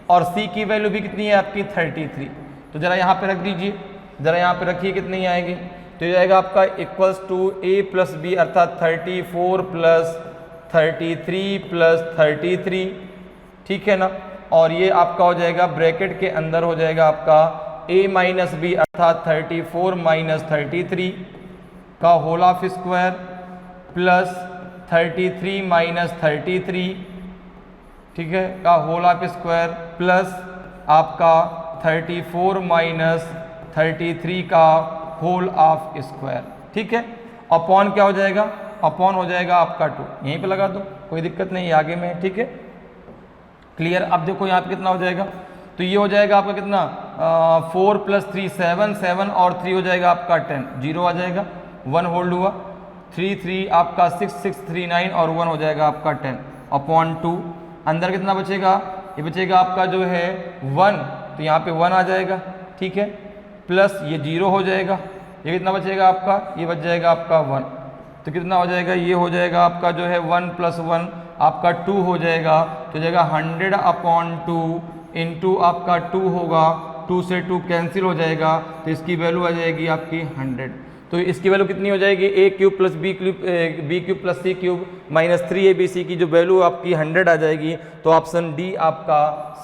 Speaker 1: और c की वैल्यू भी कितनी है आपकी 33। तो जरा यहाँ पे रख दीजिए, जरा यहाँ पे रखिए कितनी आएगी। तो ये जाएगा आपका = a + b अर्थात 34 + 33 + 33, ठीक है ना। और ये आपका हो जाएगा ब्रैकेट के अंदर हो जाएगा आपका a - b अर्थात 34 - 33 का होल ऑफ स्क्वायर प्लस 33 - 33, ठीक है, का होल ऑफ स्क्वायर प्लस आपका 34 - 33 का होल ऑफ स्क्वायर, ठीक है। अपॉन क्या हो जाएगा, अपॉन हो जाएगा आपका 2, यहीं पे लगा दो कोई दिक्कत नहीं, आगे में, ठीक है। क्लियर। अब देखो यहाँ पे कितना हो जाएगा, तो ये हो जाएगा आपका कितना 4 + 3 7, 7 और 3 हो जाएगा आपका 10, 0 आ जाएगा, 1 होल्ड हुआ, 3 3 आपका 6 6 3 9 और 1 हो जाएगा आपका 10 अपॉन 2। अंदर कितना बचेगा, ये बचेगा आपका जो है 1, तो यहाँ पे 1 आ जाएगा, ठीक है, प्लस ये 0 हो जाएगा, ये कितना बचेगा आपका, ये बच जाएगा आपका 1, तो कितना हो जाएगा, ये हो जाएगा आपका जो है 1 + 1 आपका 2 हो जाएगा, तो जाएगा 100/2 इंटू आपका 2 होगा, 2 से 2 कैंसिल हो जाएगा, तो इसकी वैल्यू आ जाएगी आपकी 100। तो इसकी वैल्यू कितनी हो जाएगी, a³ + b³ + c³ - 3abc की जो वैल्यू आपकी 100 आ जाएगी। तो ऑप्शन डी आपका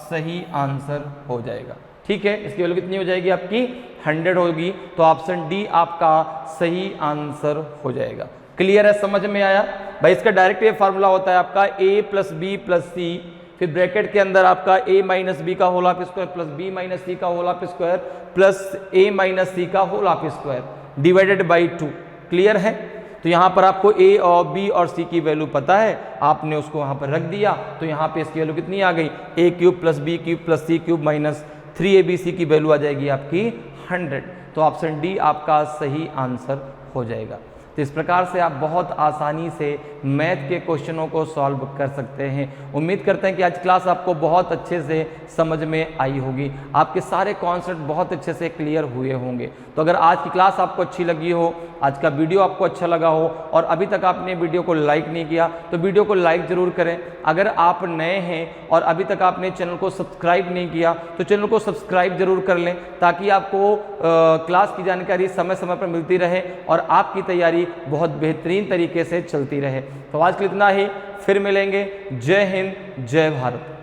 Speaker 1: सही आंसर हो जाएगा, ठीक है। इसकी वैल्यू कितनी हो जाएगी आपकी 100 होगी, तो ऑप्शन डी आपका सही आंसर हो जाएगा। क्लियर है, समझ में आया भाई। इसका डायरेक्ट ये फार्मूला होता है आपका a + b + c, फिर ब्रैकेट के अंदर आपका a - b का whole of square plus b - c का whole of square plus a - c का whole of square divided by 2। Clear है। तो यहाँ पर आपको a और b और c की वैल्यू पता है, आपने उसको वहाँ पर रख दिया, तो यहाँ पे इसकी वैल्यू कितनी आ गई, a³ + b³ + c³ - 3abc की वैल्यू आ जाएगी आपकी 100। तो ऑप्शन डी आपका सही आंसर हो जाएगा। तो इस प्रकार से आप बहुत आसानी से मैथ के क्वेश्चनों को सॉल्व कर सकते हैं। उम्मीद करते हैं कि आज क्लास आपको बहुत अच्छे से समझ में आई होगी, आपके सारे कॉन्सेप्ट बहुत अच्छे से क्लियर हुए होंगे। तो अगर आज की क्लास आपको अच्छी लगी हो, आज का वीडियो आपको अच्छा लगा हो और अभी तक आपने वीडियो को लाइक नहीं किया तो वीडियो को लाइक ज़रूर करें। अगर आप नए हैं और अभी तक आपने चैनल को सब्सक्राइब नहीं किया तो चैनल को सब्सक्राइब जरूर कर लें, ताकि आपको क्लास की जानकारी समय समय पर मिलती रहे और आपकी तैयारी पढ़ाई बहुत बेहतरीन तरीके से चलती रहे। तो आज के लिए इतना ही, फिर मिलेंगे। जय हिंद, जय भारत।